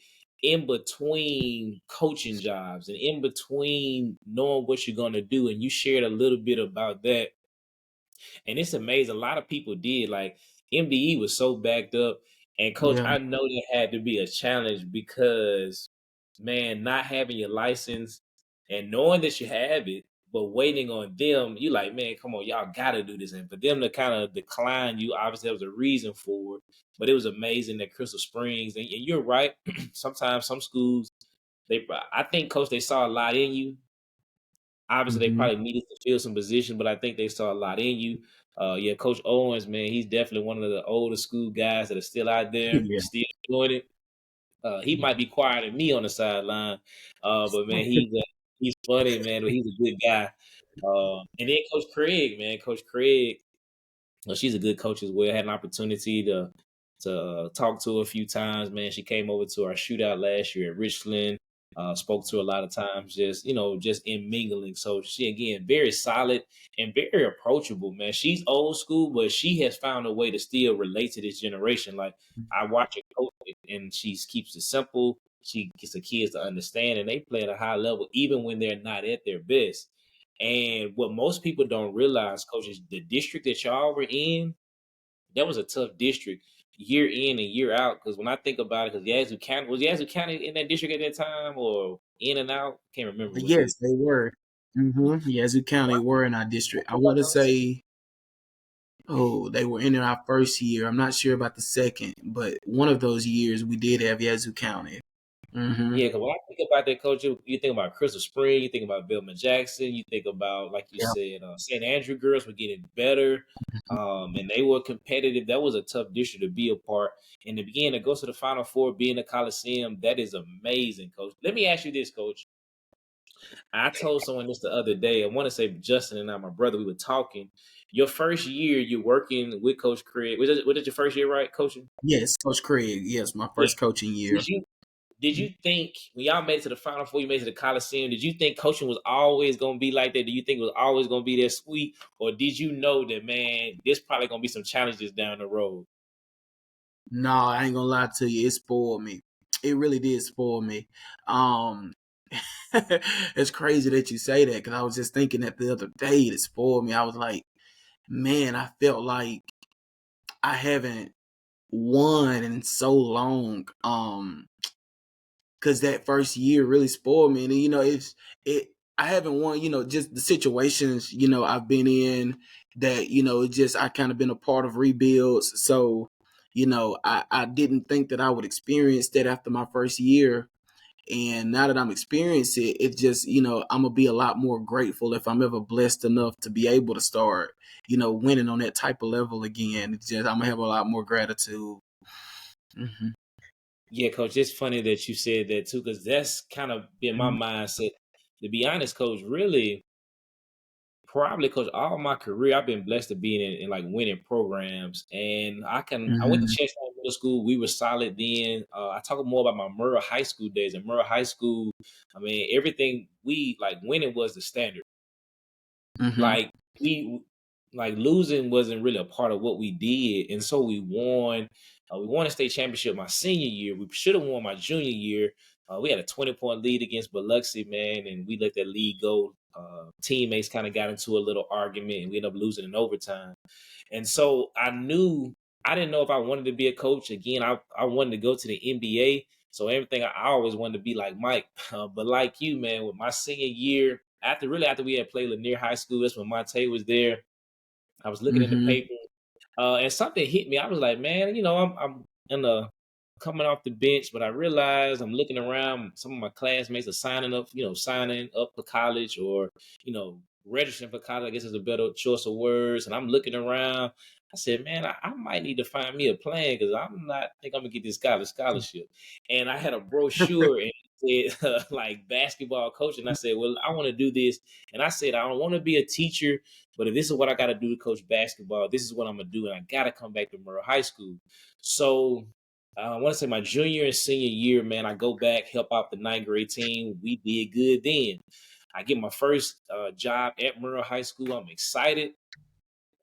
in between coaching jobs and in between knowing what you're going to do. And you shared a little bit about that. And it's amazing. A lot of people did. Like MBE was so backed up. And coach, Yeah. I know there had to be a challenge because, man, not having your license and knowing that you have it, but waiting on them, you like, man, come on, y'all got to do this. And for them to kind of decline you, obviously there was a reason for it. But it was amazing that Crystal Springs, and you're right. Sometimes some schools, I think, coach, they saw a lot in you. Obviously, they Hmm. probably needed to fill some position, but I think they saw a lot in you. Yeah, Coach Owens, man, he's definitely one of the older school guys that are still out there, Yeah. still doing it. He Yeah. might be quieter than me on the sideline, but man, he's funny, man. But he's a good guy. And then Coach Craig, man, Coach Craig. Well, she's a good coach as well. Had an opportunity to talk to her a few times. Man, she came over to our shootout last year at Richland. Spoke to her a lot of times, just in mingling. So she again very solid and very approachable. Man, she's old school, but she has found a way to still relate to this generation. Like I watch her coach, and she keeps it simple. She gets the kids to understand, and they play at a high level even when they're not at their best. And what most people don't realize, coach, is the district that y'all were in, that was a tough district year in and year out. Because when I think about it, because Yazoo County in that district at that time or in and out? Can't remember what the Yes, they were. Yazoo County were in our district. I want to say, oh, they were in our first year. I'm not sure about the second, but one of those years we did have Yazoo County. Hmm. Yeah, because when I think about that, coach, you think about Crystal Spring, you think about Belman Jackson, you think about, like you Yeah. said, St. Andrew girls were getting better, and they were competitive. That was a tough district to be a part. In the beginning, to go to the Final Four, be in the Coliseum, that is amazing, coach. Let me ask you this, coach. I told someone this the other day. I want to say Justin and I, my brother, we were talking. Your first year, you're working with Coach Craig. Was it your first year, right, coaching? Yes, Coach Craig. Yes, my Yeah. first coaching year. Did you did you think when y'all made it to the Final Four, you made it to the Coliseum, did you think coaching was always going to be like that? Do you think it was always going to be that sweet? Or did you know that, man, there's probably going to be some challenges down the road? No, I ain't gonna lie to you. It spoiled me. It really did spoil me. Um, it's crazy that you say that because I was just thinking that the other day. It spoiled me. I was like, man, I felt like I haven't won in so long. Because that first year really spoiled me, and it. I haven't won. Just the situations I've been in that it just I kind of been a part of rebuilds. So I didn't think that I would experience that after my first year. And now that I'm experiencing it, it's just, I'm gonna be a lot more grateful if I'm ever blessed enough to be able to start, winning on that type of level again. It's just I'm gonna have a lot more gratitude. Hmm. Yeah, coach, it's funny that you said that too, because that's kind of been my mindset. To be honest, coach, really, probably because all my career I've been blessed to be in like winning programs, and I went to Hmm. Chestnut Middle School. We were solid then. I talk more about my Murrah High School days. At Murrah High School, I mean everything we like winning was the standard. Hmm. Like we like losing wasn't really a part of what we did, and so we won. We won a state championship my senior year. We should have won my junior year. We had a 20-point lead against Biloxi, man, and we let that lead go. Teammates kind of got into a little argument, and we ended up losing in overtime. And so I didn't know if I wanted to be a coach again. I wanted to go to the NBA. So everything I always wanted to be like Mike, but like you, man, with my senior year, after we had played Lanier High School, that's when Monte was there. I was looking in the Hmm. paper, and something hit me. I was like, man, I'm in the coming off the bench, but I realized I'm looking around. Some of my classmates are signing up for college or registering for college. I guess is a better choice of words. And I'm looking around. I said, man, I might need to find me a plan because I'm not think I'm gonna get this scholarship. And I had a brochure and it said like basketball coach, and I said, well, I want to do this. And I said, I don't want to be a teacher. But if this is what I got to do to coach basketball, this is what I'm gonna do, and I got to come back to Murrah High School. So I want to say my junior and senior year, man, I go back help out the ninth grade team. We did good then. I get my first job at Murrah High School. I'm excited,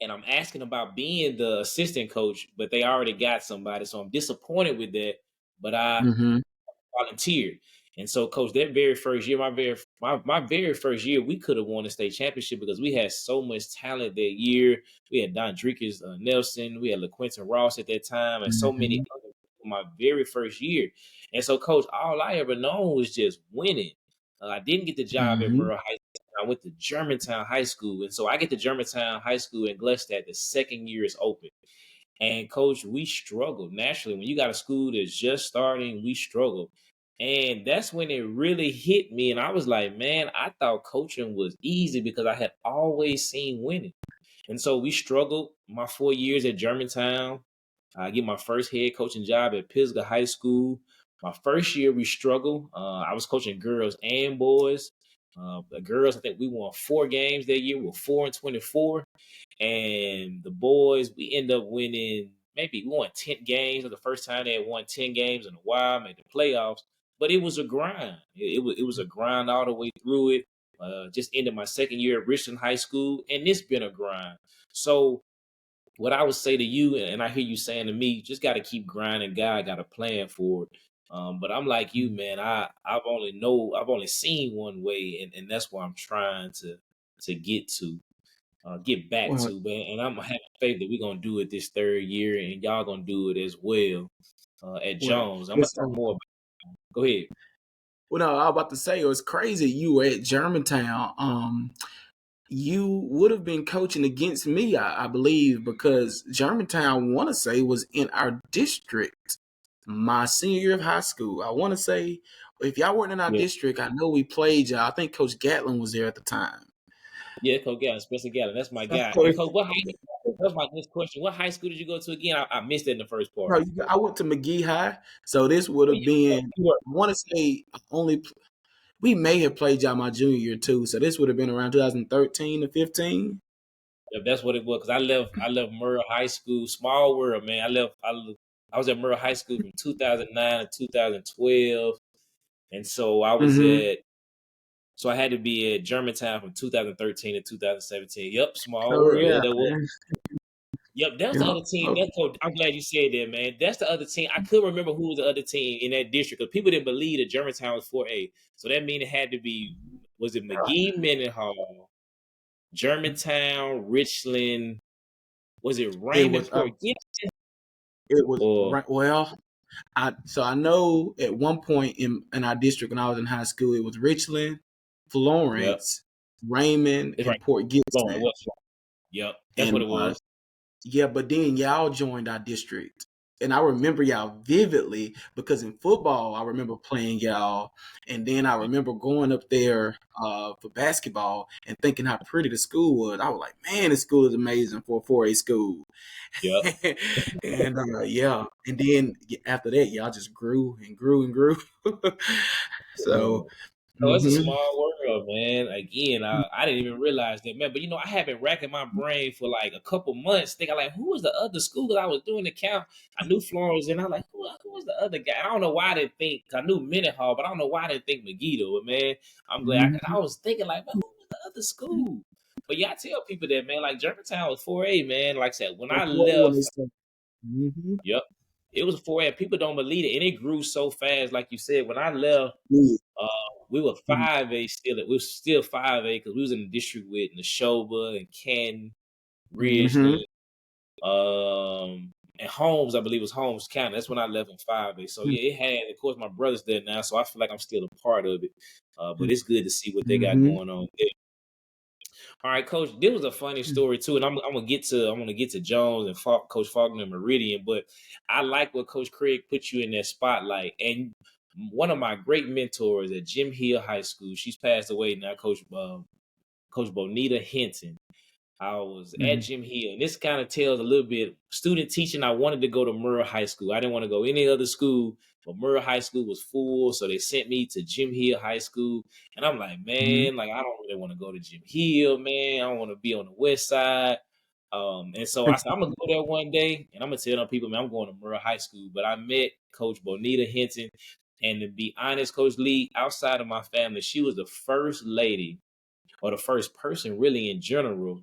and I'm asking about being the assistant coach, but they already got somebody, so I'm disappointed with that. But I Mm-hmm. volunteered. And so, coach, that very first year, my very first year, we could have won the state championship because we had so much talent that year. We had Don Drikers, Nelson, we had LaQuinton Ross at that time, and so many Mm-hmm. other people my very first year. And so, coach, all I ever known was just winning. I didn't get the job at Mm-hmm. Murrah High School. I went to Germantown High School, and so I get to Germantown High School in Gluckstadt. The second year is open. And coach, we struggled naturally. When you got a school that's just starting, we struggle. And that's when it really hit me. And I was like, man, I thought coaching was easy because I had always seen winning. And so we struggled my 4 years at Germantown. I get my first head coaching job at Pisgah High School. My first year, we struggled. I was coaching girls and boys. The girls, I think we won 4 games that year. We were 4-24. And the boys, we end up winning, maybe we won 10 games. It was the first time they had won 10 games in a while, made the playoffs. But it was a grind. It was a grind all the way through it. Just ended my second year at Richland High School, and it's been a grind. So what I would say to you, and I hear you saying to me, just got to keep grinding. God got a plan for it. But I'm like you, man. I've only seen one way, and that's where I'm trying to get back Well, to, man. And I'm having faith that we're gonna do it this third year, and y'all gonna do it as well at well, Jones. I'm gonna it's talk more. Go ahead. well. No, I was about to say it was crazy. You were at Germantown. You would have been coaching against me, I believe, because Germantown, want to say, was in our district my senior year of high school. I want to say, if y'all weren't in our Yeah, district, I know we played y'all. I think Coach Gatlin was there at the time. yeah, Coach Gallon, Spencer Gallon, that's my So, guy. And Coach, that's my next question. What high school did you go to again? I missed it in the first part. no, I went to McGee High, so this would Oh, have been. I want to say only we may have played y'all my junior year too, so this would have been around 2013 to 15. yeah, that's what it was. Cause I left Murrah High School, small world, man. I was at Murrah High School from 2009 to 2012, and so Mm-hmm. I had to be at Germantown from 2013 to 2017. Yep, small So world. Yeah, yeah, that was. man. Yep, that's the Yeah. other team. Oh, I'm glad you said that, man. That's the other team. I couldn't remember who was the other team in that district because people didn't believe that Germantown was 4A. So that means it had to be, was it McGee, Mendenhall, Germantown, Richland? Was it it was Raymond, Port Gibson? Or, right. Well, I know at one point in our district when I was in high school, it was Richland, yep, Florence, Raymond, it's right. and Port Florence, Gibson. yep, that's what And it was. yeah, but then y'all joined our district. And I remember y'all vividly because in football, I remember playing y'all. And then I remember going up there for basketball and thinking how pretty the school was. I was like, man, this school is amazing for a 4A school. Yep. And yeah. And then after that, y'all just grew and grew and grew. So, No, it's a mhm. small world, man. Again, I didn't even realize that, man. But I have been racking my brain for like a couple months, thinking like, who was the other school? Because I was doing the count. I knew Florence, and I was like, who was the other guy? I don't know why I didn't think. I knew Mendenhall, but I don't know why I didn't think McGee. But man, I'm glad. I Mhm. was thinking like, man, who was the other school? But yeah, I tell people that, man. Like Germantown was 4A, man. Like I said, when I That's what when they left, say. Mhm. yep, it was 4A. People don't believe it, and it grew so fast. Like you said, when I left. Yeah. Uh, we were 5A still. We were still 5A because we was in the district with Neshoba and Canton, Mhm. Ridgeland, and Holmes. I believe was Holmes County. That's when I left in 5A. So yeah, it had. Of course, my brother's there now, so I feel like I'm still a part of it. But it's good to see what they got Mhm. going on there. All right, Coach. This was a funny story too, and I'm gonna get to Jones and Coach Faulkner and Meridian, but I like what Coach Craig put you in that spotlight. And one of my great mentors at Jim Hill High School, she's passed away now, Coach Bonita Hinton. I was at Mhm. Jim Hill, and this kind of tells a little bit student teaching. I wanted to go to Murrah High School. I didn't want to go any other school, but Murrah High School was full, so they sent me to Jim Hill High School. And I'm like, Mhm. man, like I don't really want to go to Jim Hill, man. I don't want to be on the west side. And so I said, I'm gonna go there one day, and I'm gonna tell them people, man, I'm going to Murrah High School. But I met Coach Bonita Hinton. And to be honest, Coach Lee, outside of my family, she was the first lady or the first person really in general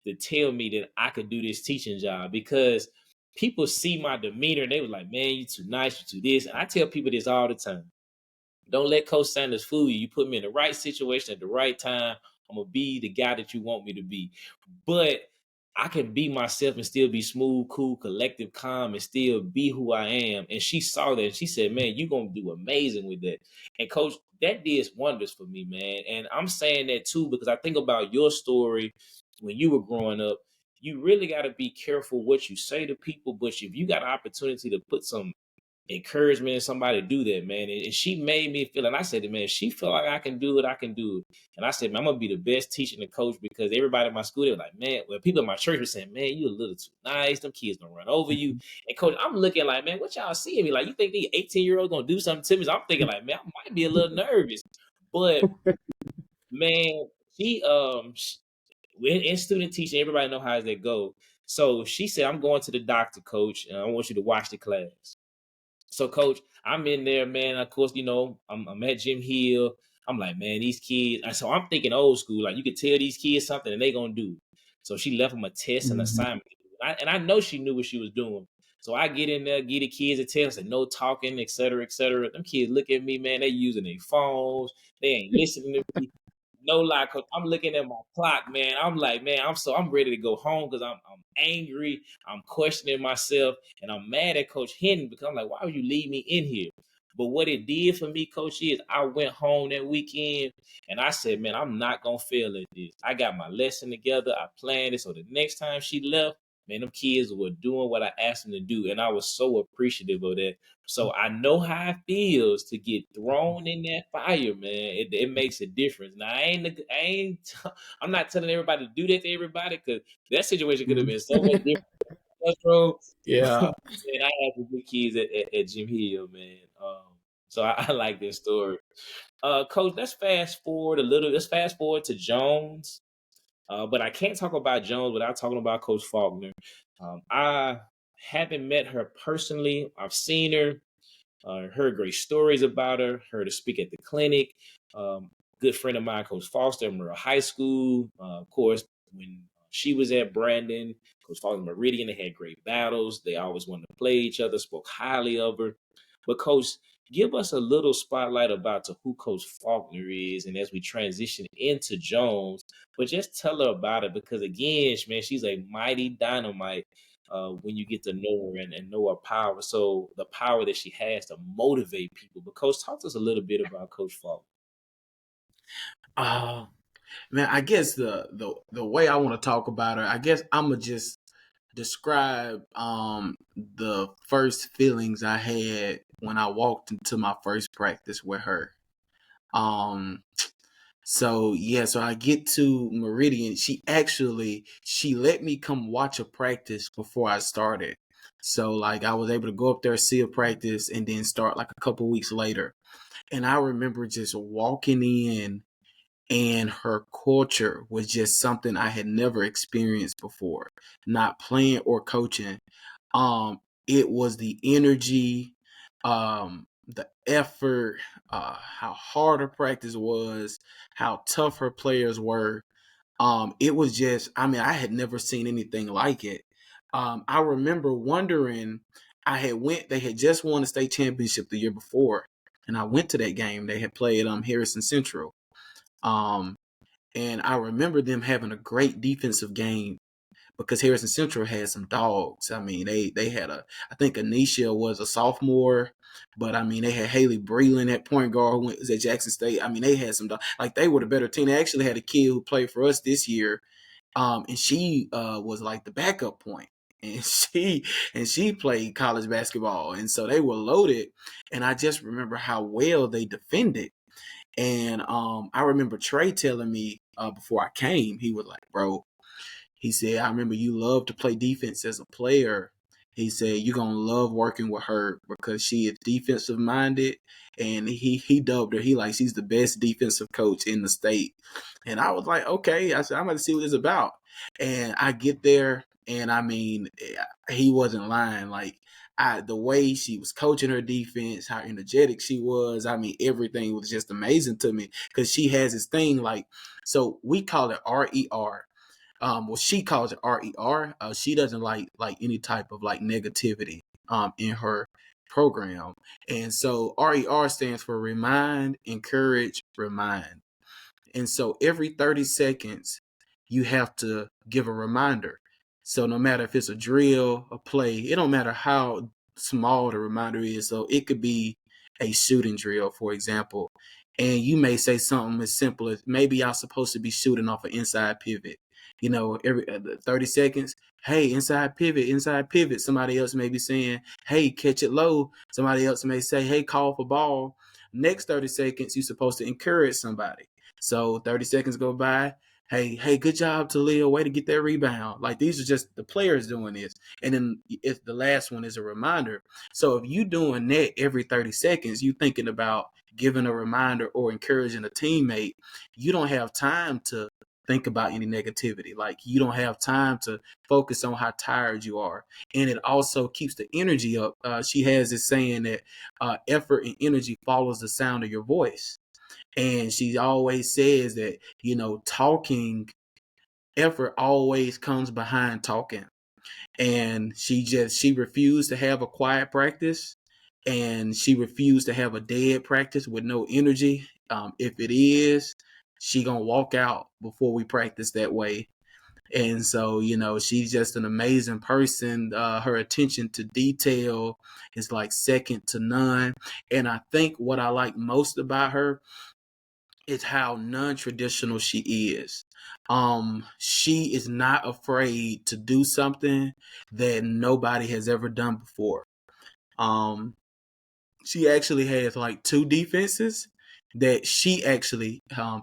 to tell me that I could do this teaching job, because people see my demeanor and they was like, man, you too nice, you too this. And I tell people this all the time. Don't let Coach Sanders fool you. You put me in the right situation at the right time, I'm gonna be the guy that you want me to be. But I can be myself and still be smooth, cool, collective, calm, and still be who I am. And she saw that and she said, man, you're gonna do amazing with that. And Coach, that did wonders for me, man. And I'm saying that too because I think about your story when you were growing up. You really got to be careful what you say to people, but if you got an opportunity to put some encouragement in somebody to do that, man. And she made me feel, and I said, man, she feel like I can do it, I can do it. And I said, man, I'm gonna be the best teacher and coach, because everybody in my school, they were like, man, well, people in my church were saying, man, you a little too nice, them kids gonna run over you. And coach, I'm looking like, man, what y'all seeing me? Like, you think these 18-year-olds gonna do something to me? So I'm thinking like, man, I might be a little nervous. But man, in student teaching, everybody know how that go. So she said, I'm going to the doctor, coach, and I want you to watch the class. So, coach, I'm in there, man. Of course, I'm at Jim Hill. I'm like, man, these kids. And so I'm thinking old school. Like, you could tell these kids something and they gonna do it. So she left them a test and Mhm. assignment. And I know she knew what she was doing. So I get in there, give the kids a test and no talking, et cetera, et cetera. Them kids look at me, man. They using their phones. They ain't listening to me. No lie, coach. I'm looking at my clock, man. I'm like, man, I'm ready to go home because I'm angry. I'm questioning myself, and I'm mad at Coach Henry because I'm like, why would you leave me in here? But what it did for me, Coach, is I went home that weekend and I said, man, I'm not gonna fail at this. I got my lesson together. I planned it so the next time she left, man, them kids were doing what I asked them to do, and I was so appreciative of that. So I know how it feels to get thrown in that fire, man. It makes a difference. Now I'm not telling everybody to do that to everybody, because that situation could have Mhm. been so much different. Bro. Yeah. Man, I had some good kids at Jim Hill, man. So I like this story. Coach, let's fast forward a little. Let's fast forward to Jones. But I can't talk about Jones without talking about Coach Faulkner. I haven't met her personally. I've seen her. Heard great stories about her. Heard her speak at the clinic. Good friend of mine, Coach Foster, in Monroe High School. Of course, when she was at Brandon, Coach Foster Meridian, they had great battles. They always wanted to play each other. Spoke highly of her. But Coach, give us a little spotlight about to who Coach Faulkner is, and as we transition into Jones, but just tell her about it because again, man, she's a mighty dynamite when you get to know her and know her power. So the power that she has to motivate people. But Coach, talk to us a little bit about Coach Falk. Uh, Man, I guess the way I want to talk about her, I guess I'm gonna just describe the first feelings I had when I walked into my first practice with her. Um so I get to Meridian. She let me come watch a practice before I started. So like I was able to go up there, see a practice, and then start like a couple weeks later. And I remember just walking in, and her culture was just something I had never experienced before, not playing or coaching. It was the energy, the effort, how hard her practice was, how tough her players were. It was just, I mean, I had never seen anything like it. I remember wondering, they had just won the state championship the year before, and I went to that game. They had played Harrison Central. Um, and I remember them having a great defensive game because Harrison Central had some dogs. I mean, they had I think Anisha was a sophomore, but I mean they had Haley Breland at point guard who was at Jackson State. I mean, they had some dogs. Like they were the better team. They actually had a kid who played for us this year, and she was like the backup point. And she played college basketball, and so they were loaded. And I just remember how well they defended. And I remember Trey telling me before I came, he was like, bro, he said, I remember you love to play defense as a player. He said, you're going to love working with her because she is defensive minded. And he dubbed her, she's the best defensive coach in the state. And I was like, okay. I said, I'm going to see what it's about. And I get there And I mean, he wasn't lying. Like the way she was coaching her defense, how energetic she was. I mean, everything was just amazing to me because she has this thing like, so we call it RER. Well, she calls it RER. She doesn't like any type of like negativity in her program, and so RER stands for remind, encourage, remind. And so every 30 seconds, you have to give a reminder. So no matter if it's a drill, a play, it don't matter how small the reminder is. So it could be a shooting drill, for example. And you may say something as simple as maybe I'm supposed to be shooting off an inside pivot. Every 30 seconds, hey, inside pivot, inside pivot. Somebody else may be saying, hey, catch it low. Somebody else may say, hey, call for ball. Next 30 seconds, you're supposed to encourage somebody. So 30 seconds go by. Hey, good job, Talia. Way to get that rebound. Like these are just the players doing this. And then if the last one is a reminder. So if you doing that every 30 seconds, you thinking about giving a reminder or encouraging a teammate, you don't have time to think about any negativity. Like you don't have time to focus on how tired you are. And it also keeps the energy up. She has this saying that effort and energy follows the sound of your voice. And she always says that, talking effort always comes behind talking. And she refused to have a quiet practice, and she refused to have a dead practice with no energy. If it is, she gonna walk out before we practice that way. And so, she's just an amazing person. Her attention to detail is like second to none. And I think what I like most about her is how non-traditional she is. She is not afraid to do something that nobody has ever done before. Um, she actually has like two defenses that she actually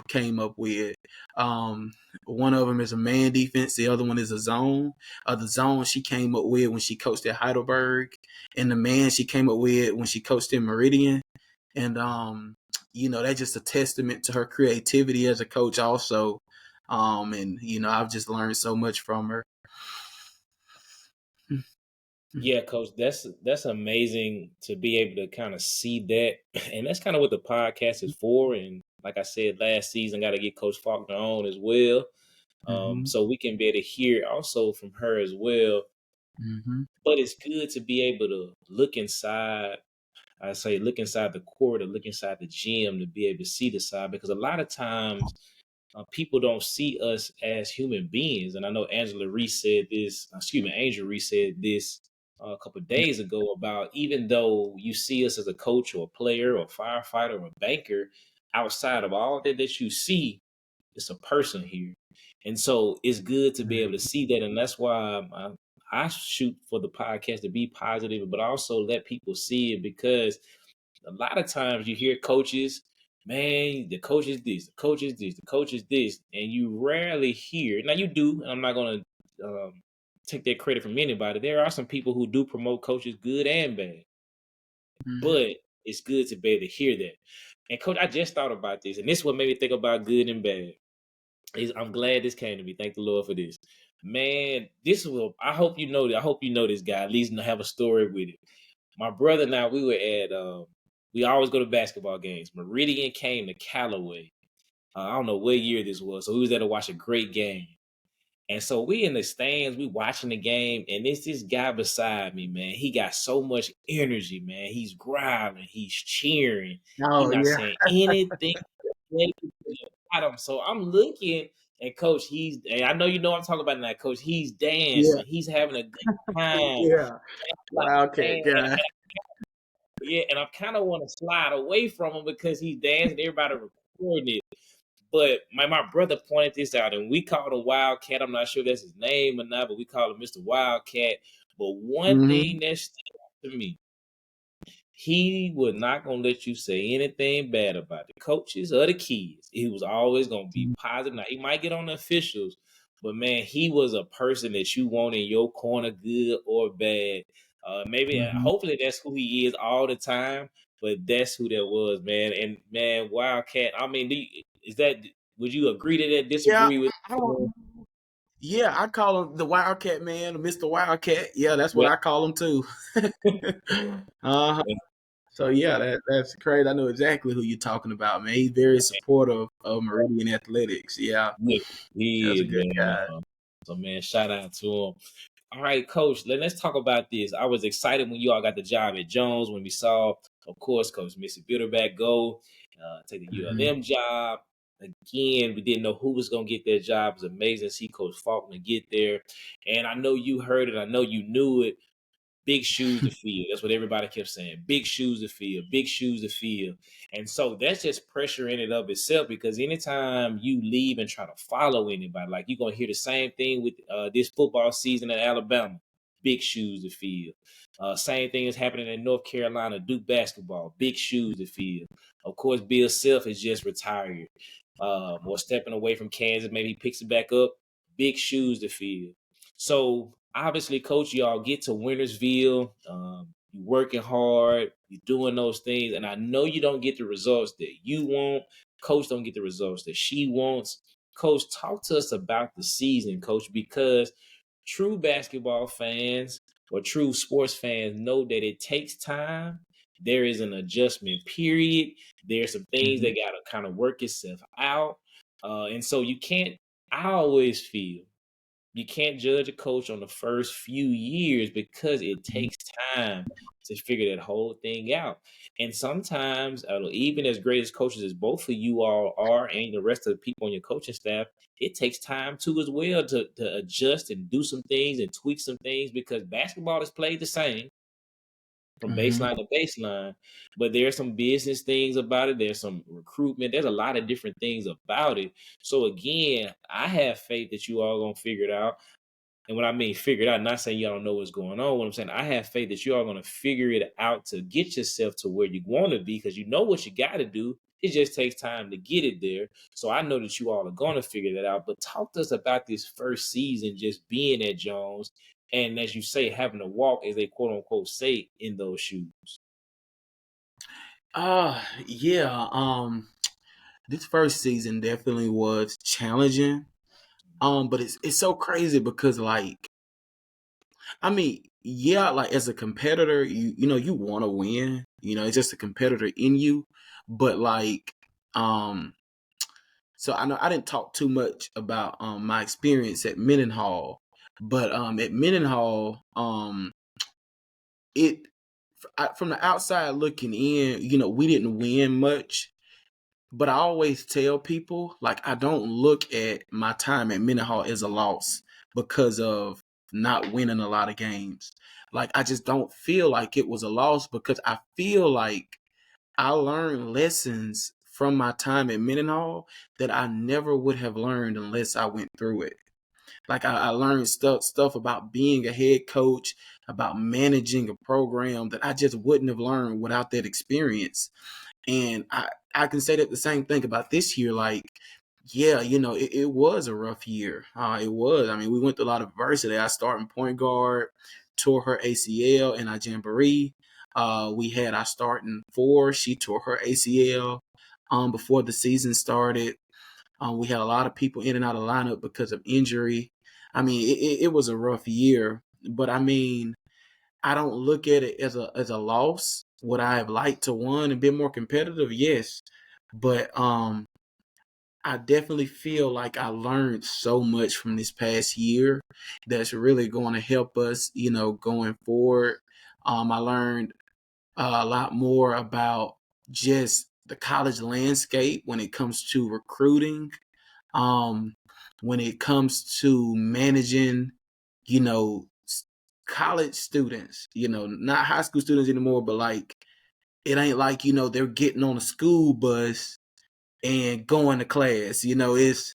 came up with. Um, One of them is a man defense, the other one is a zone. The zone she came up with when she coached at Heidelberg, and the man she came up with when she coached in Meridian. And that's just a testament to her creativity as a coach also. And I've just learned so much from her. Yeah, coach, that's amazing to be able to kind of see that, and that's kind of what the podcast is for. And like I said last season, got to get Coach Faulkner on as well, Mm-hmm. so we can be able to hear also from her as well. Mm-hmm. But it's good to be able to look inside. I say look inside the court or look inside the gym to be able to see the side, because a lot of times people don't see us as human beings. And I know Angela Reese said this, Angel Reese said this a couple of days ago about, even though you see us as a coach or a player or a firefighter or a banker, outside of all that you see, it's a person here. And so it's good to be able to see that. And that's why I shoot for the podcast to be positive, but also let people see it, because a lot of times you hear coaches, man, the coach is this, the coach is this, the coach is this, and you rarely hear. Now you do, and I'm not going to take that credit from anybody. There are some people who do promote coaches, good and bad, Mm-hmm. but it's good to be able to hear that. And coach, I just thought about this, and this is what made me think about good and bad. I'm glad this came to me. Thank the Lord for this. Man, this will. I hope you know. I hope you know this guy. At least have a story with it. My brother and I, we were at. We always go to basketball games. Meridian came to Callaway. I don't know what year this was, so we was there to watch a great game. And so we in the stands, we watching the game, and it's this guy beside me, man. He got so much energy, man. He's growling, he's cheering, he's Oh not yeah. saying anything negative about him. So I'm looking, and coach, and I know you know what I'm talking about now, coach. He's Yeah. dancing, he's having a good time. Yeah. Like, Wildcat man, guy. yeah, and I kind of want to slide away from him because he's dancing, everybody recording it. But my brother pointed this out, and we called him Wildcat. I'm not sure if that's his name or not, but we call him Mr. Wildcat. But one Mm-hmm. thing that stood out to me, he was not gonna let you say anything bad about the coaches or the kids. He was always gonna be positive. Now he might get on the officials, but man, he was a person that you want in your corner, good or bad. Maybe Mm-hmm. hopefully that's who he is all the time, but that's who that was, man. And man, Wildcat. I mean, is that? Would you agree to that? Yeah. Disagree with? I don't. Yeah, I call him the Wildcat man, Mr. Wildcat. Yeah, that's what Yeah. I call him too. uh So yeah, that's crazy. I know exactly who you're talking about, man. He's very supportive of Meridian Athletics. Yeah, Yeah, that's he a is, good man. guy. So man, shout out to him. All right, coach, let's talk about this. I was excited when you all got the job at Jones when we saw, of course, Coach Missy Bitterback go take the Hmm. ULM job. Again, we didn't know who was going to get that job. It was amazing to see Coach Faulkner get there. And I know you heard it. I know you knew it. Big shoes to fill. That's what everybody kept saying. Big shoes to fill. Big shoes to fill. And so that's just pressure in and of itself because anytime you leave and try to follow anybody, like you're gonna hear the same thing with this football season at Alabama. Big shoes to fill. Same thing is happening in North Carolina, Duke basketball. Big shoes to fill. Of course, Bill Self is just retired or stepping away from Kansas. Maybe he picks it back up. Big shoes to fill. So obviously, coach, y'all get to Wintersville. You're working hard. You're doing those things, and I know you don't get the results that you want. Coach don't get the results that she wants. Coach, talk to us about the season, Coach, because true basketball fans or true sports fans know that it takes time. There is an adjustment period. There's some things Hmm. that got to kind of work itself out, and so you can't. I always feel you can't judge a coach on the first few years because it takes time to figure that whole thing out. And sometimes, even as great as coaches as both of you all are, and the rest of the people on your coaching staff, it takes time too as well to adjust and do some things and tweak some things because basketball is played the same from Hmm. baseline to baseline. But there's some business things about it. There's some recruitment. There's a lot of different things about it. So again, I have faith that you all gonna figure it out. And when I mean figure it out, not saying y'all don't know what's going on. What I'm saying, I have faith that you are going to figure it out to get yourself to where you want to be because you know what you got to do. It just takes time to get it there. So I know that you all are going to figure that out. But talk to us about this first season just being at Jones. And as you say, having to walk, as they quote unquote say, in those shoes. Yeah. This first season definitely was challenging. But it's so crazy because like I mean, yeah, like as a competitor, you know you want to win. You know, it's just a competitor in you. But like, um, so I know I didn't talk too much about my experience at Mendenhall, but at Mendenhall, it from the outside looking in, you know, we didn't win much. But I always tell people, like, I don't look at my time at Mendenhall as a loss because of not winning a lot of games. Like, I just don't feel like it was a loss because I feel like I learned lessons from my time at Mendenhall that I never would have learned unless I went through it. Like I learned stuff about being a head coach, about managing a program that I just wouldn't have learned without that experience. And I can say that the same thing about this year. Like, yeah, you know, it was a rough year. It was. I mean, we went through a lot of adversity. I started in point guard, tore her ACL in our jamboree. We had our starting four. She tore her ACL before the season started. We had a lot of people in and out of lineup because of injury. I mean, it was a rough year, but I mean, I don't look at it as a loss. Would I have liked to won and been more competitive? Yes, but I definitely feel like I learned so much from this past year that's really going to help us, you know, going forward. I learned a lot more about just the college landscape when it comes to recruiting, um, when it comes to managing, you know, college students, you know, not high school students anymore, but like it ain't like, you know, they're getting on a school bus and going to class. You know, it's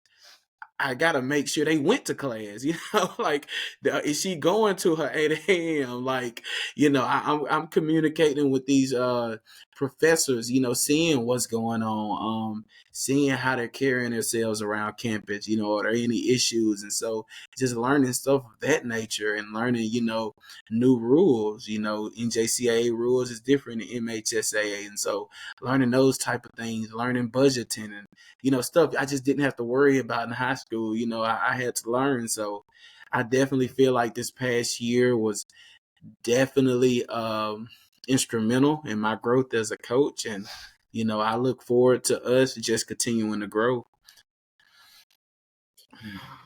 I gotta make sure they went to class. You know, like is she going to her 8 a.m.? Like, you know, I'm communicating with these professors. You know, seeing what's going on, seeing how they're carrying themselves around campus. You know, are there any issues? And so just learning stuff of that nature and learning, you know, new rules. You know, NJCAA rules is different than MHSAA, and so learning those type of things, learning budgeting and you know stuff I just didn't have to worry about in high school school. I had to learn. So I definitely feel like this past year was definitely instrumental in my growth as a coach. And, I look forward to us just continuing to grow.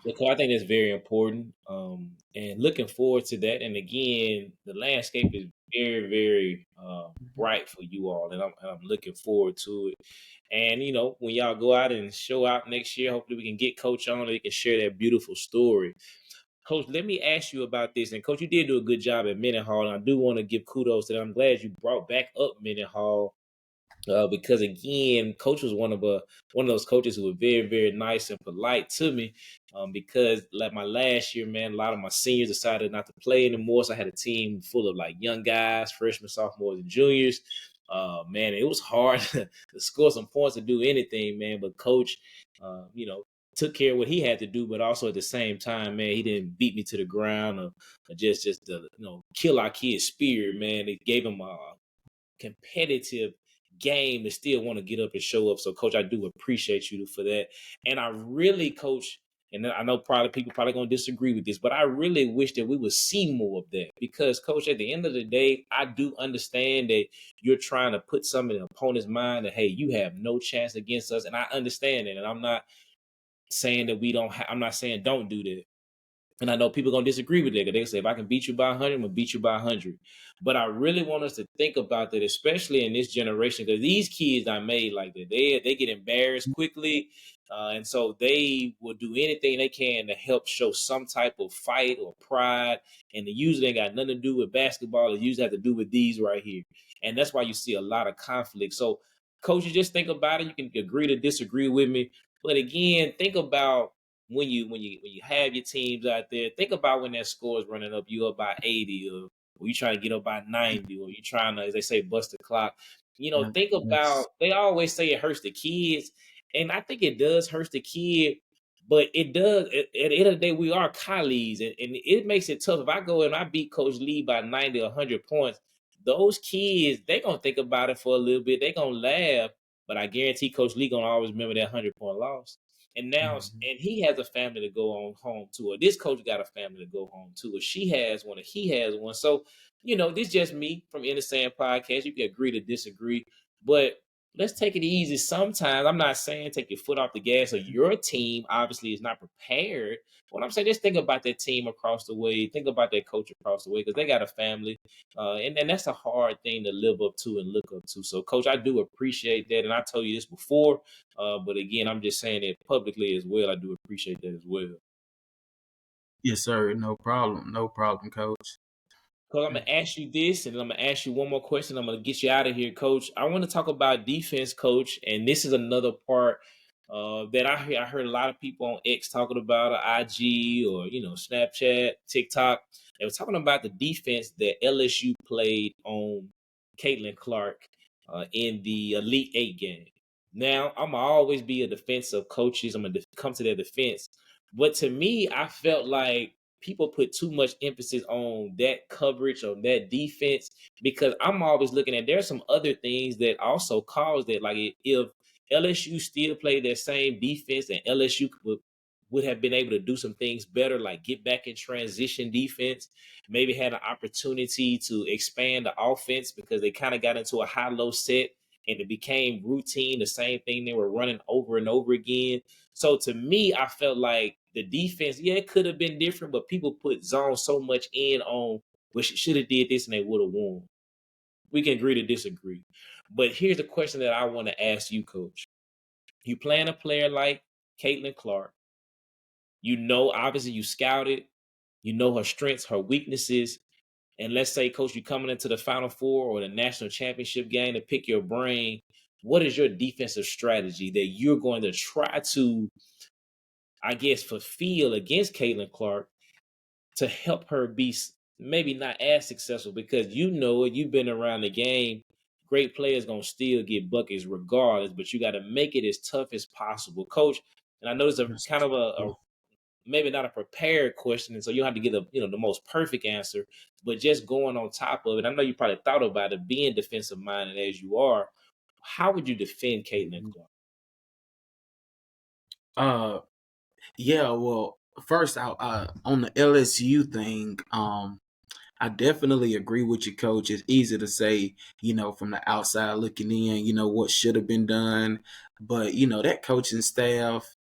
Because I think that's very important, and looking forward to that. And again, the landscape is very, very bright for you all, and I'm looking forward to it. And when y'all go out and show out next year, hopefully we can get Coach on and he can share that beautiful story. Coach, let me ask you about this. And Coach, you did do a good job at Mendenhall, and I do want to give kudos to that. I'm glad you brought back up Mendenhall, because again, Coach was one of those coaches who were very, very nice and polite to me. Because like my last year, man, a lot of my seniors decided not to play anymore, so I had a team full of like young guys, freshmen, sophomores, and juniors. Man, it was hard to score some points to do anything, man. But Coach, took care of what he had to do, but also at the same time, man, he didn't beat me to the ground, or just to kill our kids' spirit, man. It gave him a competitive game to still want to get up and show up. So, Coach, I do appreciate you for that. And I really, Coach, and I know probably people probably gonna disagree with this, but I really wish that we would see more of that, because, Coach, at the end of the day, I do understand that you're trying to put something in the opponent's mind that, hey, you have no chance against us, and I understand that, and I'm not saying that we don't. I'm not saying don't do that. And I know people gonna disagree with that, because they say if I can beat you by 100, I'm gonna beat you by 100. But I really want us to think about that, especially in this generation, because these kids I made like that, they get embarrassed quickly, and so they will do anything they can to help show some type of fight or pride. And it usually ain't got nothing to do with basketball. It usually have to do with these right here, and that's why you see a lot of conflict. So, coaches, just think about it. You can agree to disagree with me, but again, think about when you have your teams out there, think about when that score is running up, you up by 80, or you trying to get up by 90, or you trying to, as they say, bust the clock. Think Yes. about, they always say it hurts the kids, and I think it does hurt the kid, but it does at the end of the day, we are colleagues, and it makes it tough. If I go and I beat Coach Lee by 90 or 100 points, those kids, they gonna think about it for a little bit, they gonna laugh, but I guarantee Coach Lee gonna always remember that 100-point loss. And now, Mhm. and he has a family to go on home to, or this coach got a family to go home to, or she has one, or he has one. So, this is just me from In the Sand Podcast. You can agree to disagree, but let's take it easy. Sometimes I'm not saying take your foot off the gas, or your team obviously is not prepared. What I'm saying, just think about that team across the way. Think about that coach across the way, because they got a family, and that's a hard thing to live up to and look up to. So, Coach, I do appreciate that, and I told you this before. But again, I'm just saying it publicly as well. I do appreciate that as well. Yes, sir. No problem. No problem, coach. Because I'm gonna ask you this, and then I'm gonna ask you one more question. I'm gonna get you out of here, Coach. I want to talk about defense, Coach, and this is another part that I heard a lot of people on X talking about, or IG, or Snapchat, TikTok. They were talking about the defense that LSU played on Caitlin Clark in the Elite Eight game. Now, I'm gonna always be a defense of coaches. I'm gonna come to their defense, but to me, I felt like people put too much emphasis on that coverage, on that defense, because I'm always looking at there's some other things that also cause that. Like, if LSU still played that same defense, and LSU would have been able to do some things better, like get back in transition defense, maybe had an opportunity to expand the offense, because they kind of got into a high-low set and it became routine, the same thing they were running over and over again. So to me, I felt like the defense, yeah, it could have been different, but people put zone so much in on, well, should have did this and they would have won. We can agree to disagree. But here's the question that I want to ask you, Coach. You playing a player like Caitlin Clark. Obviously you scouted, you know her strengths, her weaknesses. And let's say, Coach, you coming into the Final Four or the national championship game, to pick your brain. What is your defensive strategy that you're going to try to, I guess, fulfill against Caitlin Clark to help her be maybe not as successful? Because you've been around the game. Great players gonna still get buckets regardless, but you got to make it as tough as possible, Coach. And I know it's a Yes. kind of a maybe not a prepared question, and so you have to get the most perfect answer. But just going on top of it, I know you probably thought about it, being defensive minded as you are. How would you defend Caitlin Clark? Uh, Yeah, well, first, on the LSU thing, I definitely agree with you, coach. It's easy to say, from the outside looking in, what should have been done. But, that coaching staff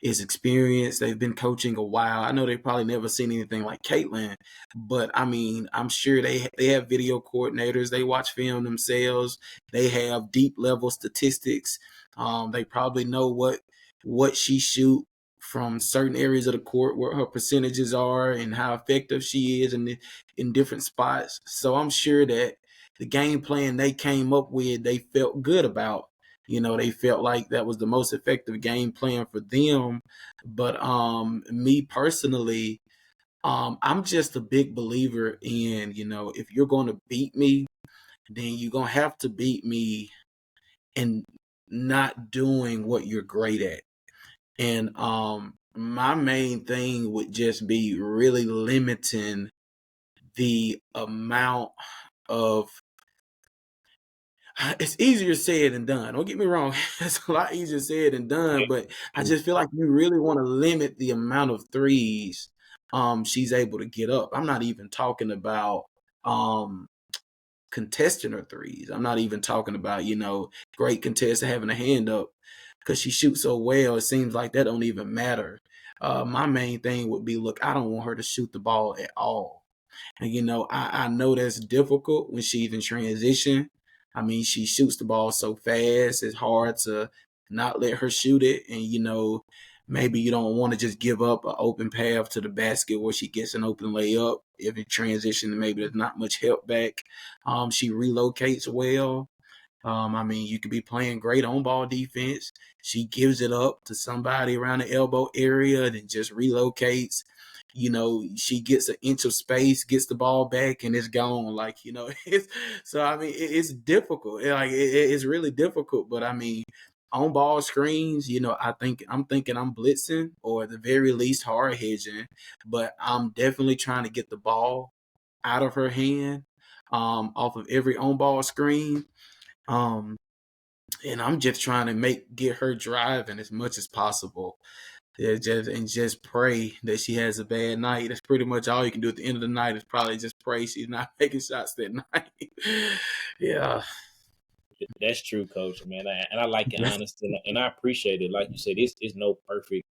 is experienced. They've been coaching a while. I know they've probably never seen anything like Caitlin, but I mean, I'm sure they have video coordinators. They watch film themselves. They have deep level statistics. They probably know what she shoot from certain areas of the court, where her percentages are, and how effective she is in different spots. So I'm sure that the game plan they came up with, they felt good about. They felt like that was the most effective game plan for them. But me personally, I'm just a big believer in, if you're going to beat me, then you're going to have to beat me in not doing what you're great at. And my main thing would just be really limiting the amount of it's easier said than done. Don't get me wrong. It's a lot easier said than done, but I just feel like you really want to limit the amount of threes she's able to get up. I'm not even talking about um contesting her threes. I'm not even talking about, great contestant having a hand up because she shoots so well. It seems like that don't even matter. My main thing would be, look, I don't want her to shoot the ball at all. And I know that's difficult when she's in transition. I mean, she shoots the ball so fast, it's hard to not let her shoot it. And maybe you don't want to just give up an open path to the basket where she gets an open layup. If in transition, maybe there's not much help back. She relocates well. I mean, you could be playing great on ball defense. She gives it up to somebody around the elbow area, then just relocates. She gets an inch of space, gets the ball back, and it's gone. Like, it's so. I mean, it's difficult. It's really difficult. But I mean, on ball screens, I'm thinking I'm blitzing, or at the very least hard hedging. But I'm definitely trying to get the ball out of her hand, off of every on ball screen. Um, and I'm just trying to get her driving as much as possible. Yeah, just pray that she has a bad night. That's pretty much all you can do at the end of the night, is probably just pray she's not making shots that night. Yeah. That's true, Coach, man. And I like your honesty, and I appreciate it. Like you said, this is no perfect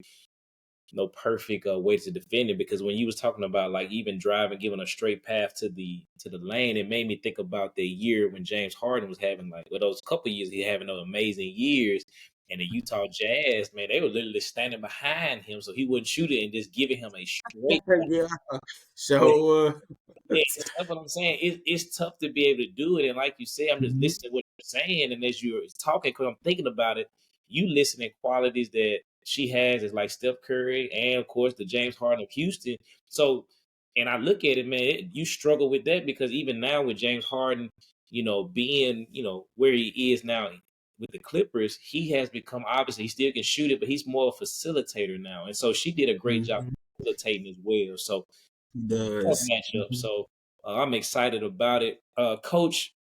way to defend it, because when you was talking about like even driving, giving a straight path to the lane, it made me think about the year when James Harden was having, like, well, those couple years he having those amazing years, and the Utah Jazz, man, they were literally standing behind him so he wouldn't shoot it and just giving him a straight. Yeah. So Yeah, that's what I'm saying. It's tough to be able to do it. And like you said, I'm just mhm. listening to what you're saying. And as you're talking, because I'm thinking about it, you listening qualities that she has is like Steph Curry and, of course, the James Harden of Houston. So, and I look at it, man, you struggle with that because even now with James Harden, being, where he is now with the Clippers, he has become, obviously, he still can shoot it, but he's more a facilitator now. And so she did a great job Mhm. facilitating as well. So, tough Does. matchup. Mhm. So I'm excited about it. Coach,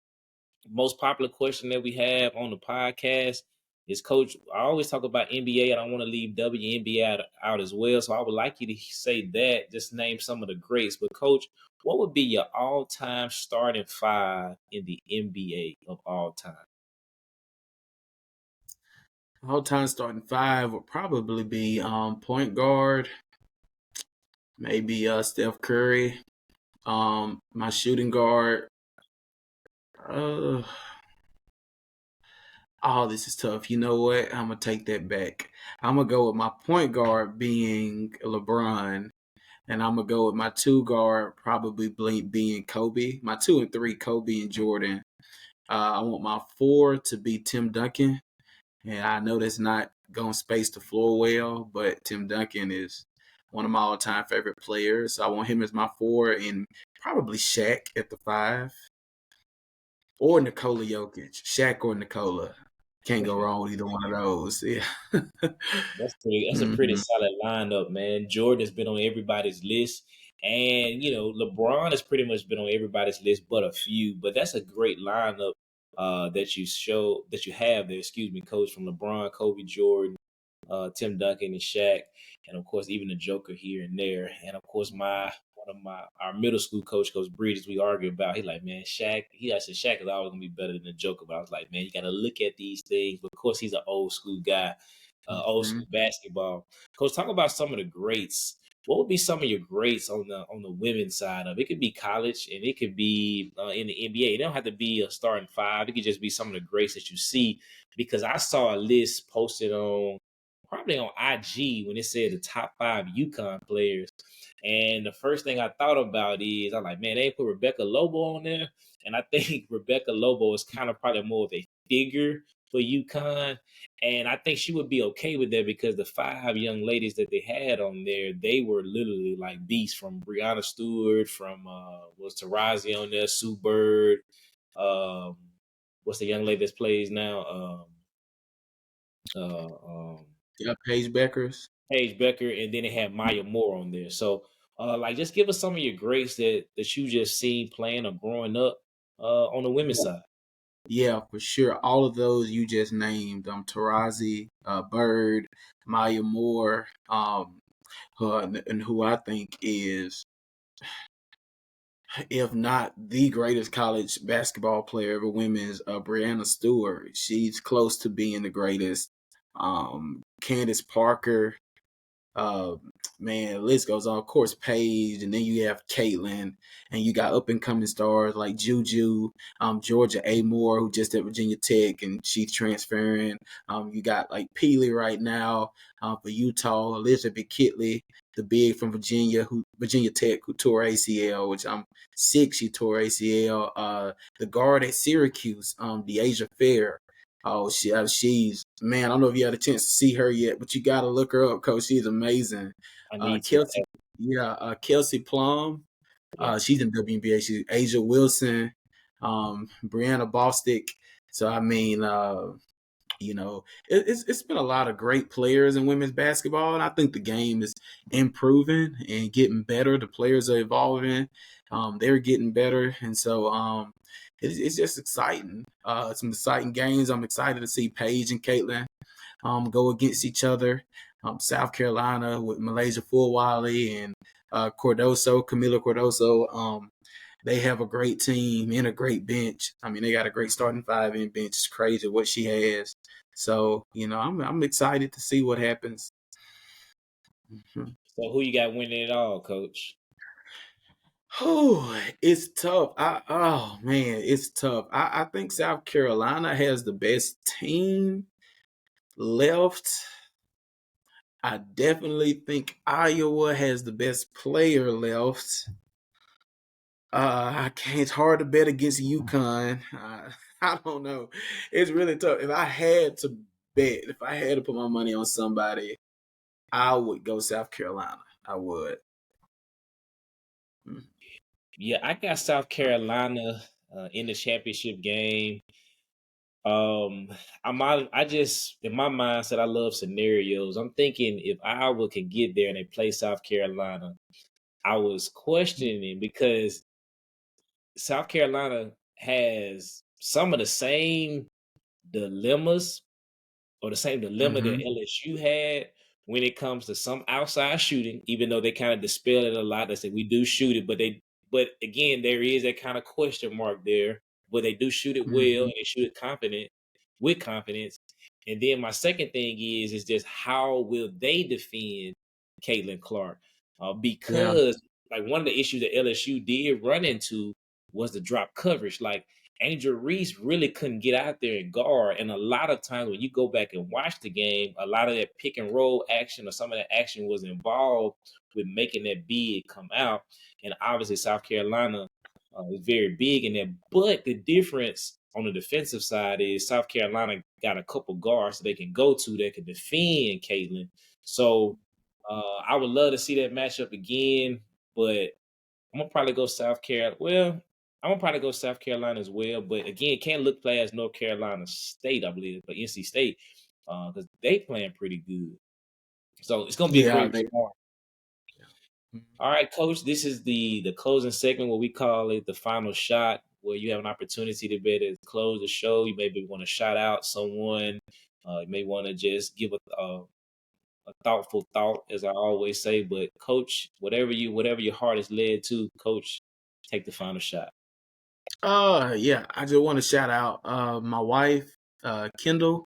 most popular question that we have on the podcast is, Coach, I always talk about NBA and I want to leave WNBA out as well. So I would like you to say that, just name some of the greats. But Coach, what would be your all-time starting five in the NBA of all time? All time starting five would probably be point guard, maybe Steph Curry. My shooting guard, uh oh, this is tough. You know what? I'm gonna take that back. I'm gonna go with my point guard being LeBron, and I'm gonna go with my two guard probably being Kobe. My two and three, Kobe and Jordan. I want my four to be Tim Duncan, and I know that's not gonna space the floor well, but Tim Duncan is one of my all-time favorite players. So I want him as my four, and probably Shaq at the five. Or Nikola Jokic, Shaq or Nikola. Can't go wrong with either one of those. Yeah. That's a pretty Mhm. solid lineup, man. Jordan's been on everybody's list. And LeBron has pretty much been on everybody's list but a few. But that's a great lineup that you have there, excuse me, coach, from LeBron, Kobe, Jordan. Tim Duncan and Shaq, and of course even the Joker here and there. And of course our middle school Coach Bridges, we argue about. He like, man, Shaq. I said Shaq is always gonna be better than the Joker, but I was like, man, you got to look at these things. But of course, he's an old school guy, old Mhm. school basketball. Coach, talk about some of the greats. What would be some of your greats on the women's side of it? It could be college and it could be in the NBA. It don't have to be a starting five. It could just be some of the greats that you see. Because I saw a list posted on probably on IG when it said the top 5 UConn players. And the first thing I thought about is I'm like, man, they put Rebecca Lobo on there. And I think Rebecca Lobo is kind of probably more of a figure for UConn. And I think she would be okay with that because the 5 young ladies that they had on there, they were literally like beasts, from Brianna Stewart, from was Tarazi on there, Sue Bird, um, what's the young lady that plays now? Uh, um, Yeah, Paige Beckers. Paige Becker, and then they had Maya Moore on there. So, like, just give us some of your greats that you just seen playing or growing up on the women's side. Yeah, for sure. All of those you just named, Tarazi, Bird, Maya Moore, and who I think is, if not the greatest college basketball player ever, women's, Brianna Stewart. She's close to being the greatest. Candace Parker, uh, man, the list goes on. Of course, Paige, and then you have Caitlin, and you got up and coming stars like Juju, Georgia A. Moore, who just at Virginia Tech, and she's transferring. You got like Peely right now for Utah, Elizabeth Kitley, the big from Virginia Tech, who tore ACL, which I'm sick she tore ACL. The guard at Syracuse, Deasia Fair. Oh, she's man. I don't know if you had a chance to see her yet, but you got to look her up, coach. She's amazing. I need to. Kelsey, yeah, Kelsey Plum. Yeah. She's in WNBA. She's Asia Wilson, Brianna Bostic. So I mean, it's been a lot of great players in women's basketball, and I think the game is improving and getting better. The players are evolving. They're getting better, and so it's just exciting. Some exciting games. I'm excited to see Paige and Caitlin go against each other. South Carolina with Malaysia Fulwiley and Camila Cordoso. They have a great team and a great bench. I mean, they got a great starting 5 in bench. It's crazy what she has. So, I'm excited to see what happens. Mhm. So who you got winning it all, Coach? Oh, it's tough. Oh man, it's tough. I think South Carolina has the best team left. I definitely think Iowa has the best player left. I can't. It's hard to bet against UConn. I don't know. It's really tough. If I had to bet, if I had to put my money on somebody, I would go South Carolina. I would. Mm. Yeah, I got South Carolina in the championship game. Um, I just in my mindset, I love scenarios. I'm thinking if Iowa can get there and they play South Carolina, I was questioning because South Carolina has some of the same dilemmas or the same dilemma that Mm-hmm. LSU had when it comes to some outside shooting, even though they kind of dispel it a lot. They say we do shoot it, but again, there is that kind of question mark there. But they do shoot it well Mm-hmm. and they shoot it with confidence. And then my second thing is just how will they defend Caitlin Clark? Yeah. Because like one of the issues that LSU did run into was the drop coverage. Like Angel Reese really couldn't get out there and guard. And a lot of times when you go back and watch the game, a lot of that pick and roll action or some of that action was involved with making that big come out. And obviously, South Carolina is very big in that. But the difference on the defensive side is South Carolina got a couple guards they can go to that can defend Caitlin. So I would love to see that matchup again, but I'm gonna probably go South Carolina. Well, I'm gonna probably go South Carolina as well, but again, can't look past North Carolina State, I believe, but NC State, because they playing pretty good. So it's gonna be a Yeah. great They. response. All right, Coach. This is the closing segment, what we call it the final shot, where you have an opportunity to be able to close the show. You maybe want to shout out someone. You may want to just give a a thoughtful thought, as I always say. But coach, whatever your heart is led to, coach, take the final shot. Yeah, I just want to shout out my wife, Kendall.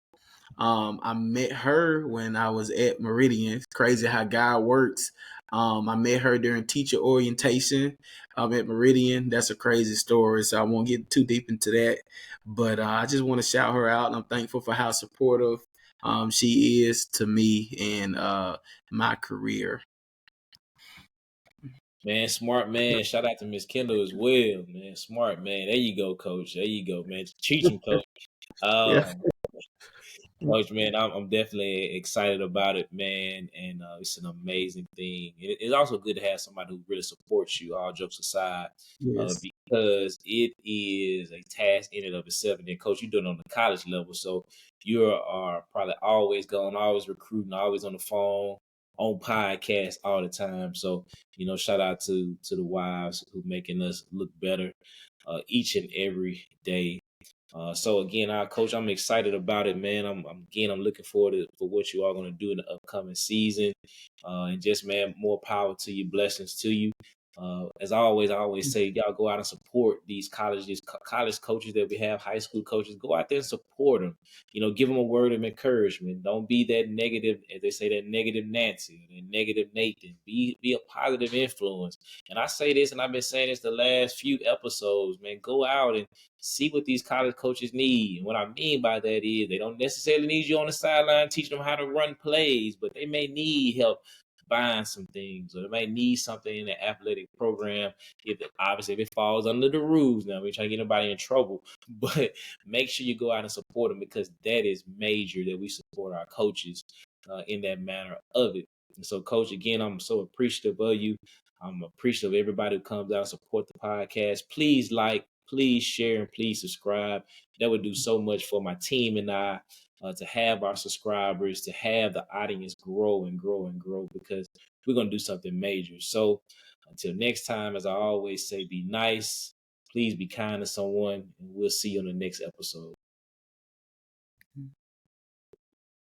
I met her when I was at Meridian. It's crazy how God works. I met her during teacher orientation at Meridian. That's a crazy story, so I won't get too deep into that. But I just want to shout her out, and I'm thankful for how supportive she is to me and my career. Man, smart man. Shout out to Miss Kendall as well, man. Smart man. There you go, coach. There you go, man. Teach him, coach. Yeah. Um, Coach, man, I'm definitely excited about it, man, and it's an amazing thing. It's also good to have somebody who really supports you, all jokes aside, Yes. because it is a task in and of itself. And then, coach, you're doing it on the college level, so you are probably always going, always recruiting, always on the phone, on podcasts all the time. So, shout out to the wives who making us look better each and every day. So again, coach, I'm excited about it, man. I'm looking forward to for what you are going to do in the upcoming season, and just man, more power to you, blessings to you. As always, I always say, y'all go out and support these college coaches that we have, high school coaches. Go out there and support them. Give them a word of encouragement. Don't be that negative, as they say, that negative Nancy, that negative Nathan. Be a positive influence. And I say this, and I've been saying this the last few episodes, man. Go out and see what these college coaches need. And what I mean by that is they don't necessarily need you on the sideline teaching them how to run plays, but they may need help buying some things, or they may need something in the athletic program. Obviously if it falls under the rules, now we're trying to get nobody in trouble, but make sure you go out and support them, because that is major that we support our coaches in that manner of it. And so, coach, again, I'm so appreciative of you. I'm appreciative of everybody who comes out and support the podcast. Please please share, and please subscribe. That would do so much for my team and I, to have our subscribers, to have the audience grow and grow and grow, because we're going to do something major. So until next time, as I always say, be nice. Please be kind to someone, and we'll see you on the next episode.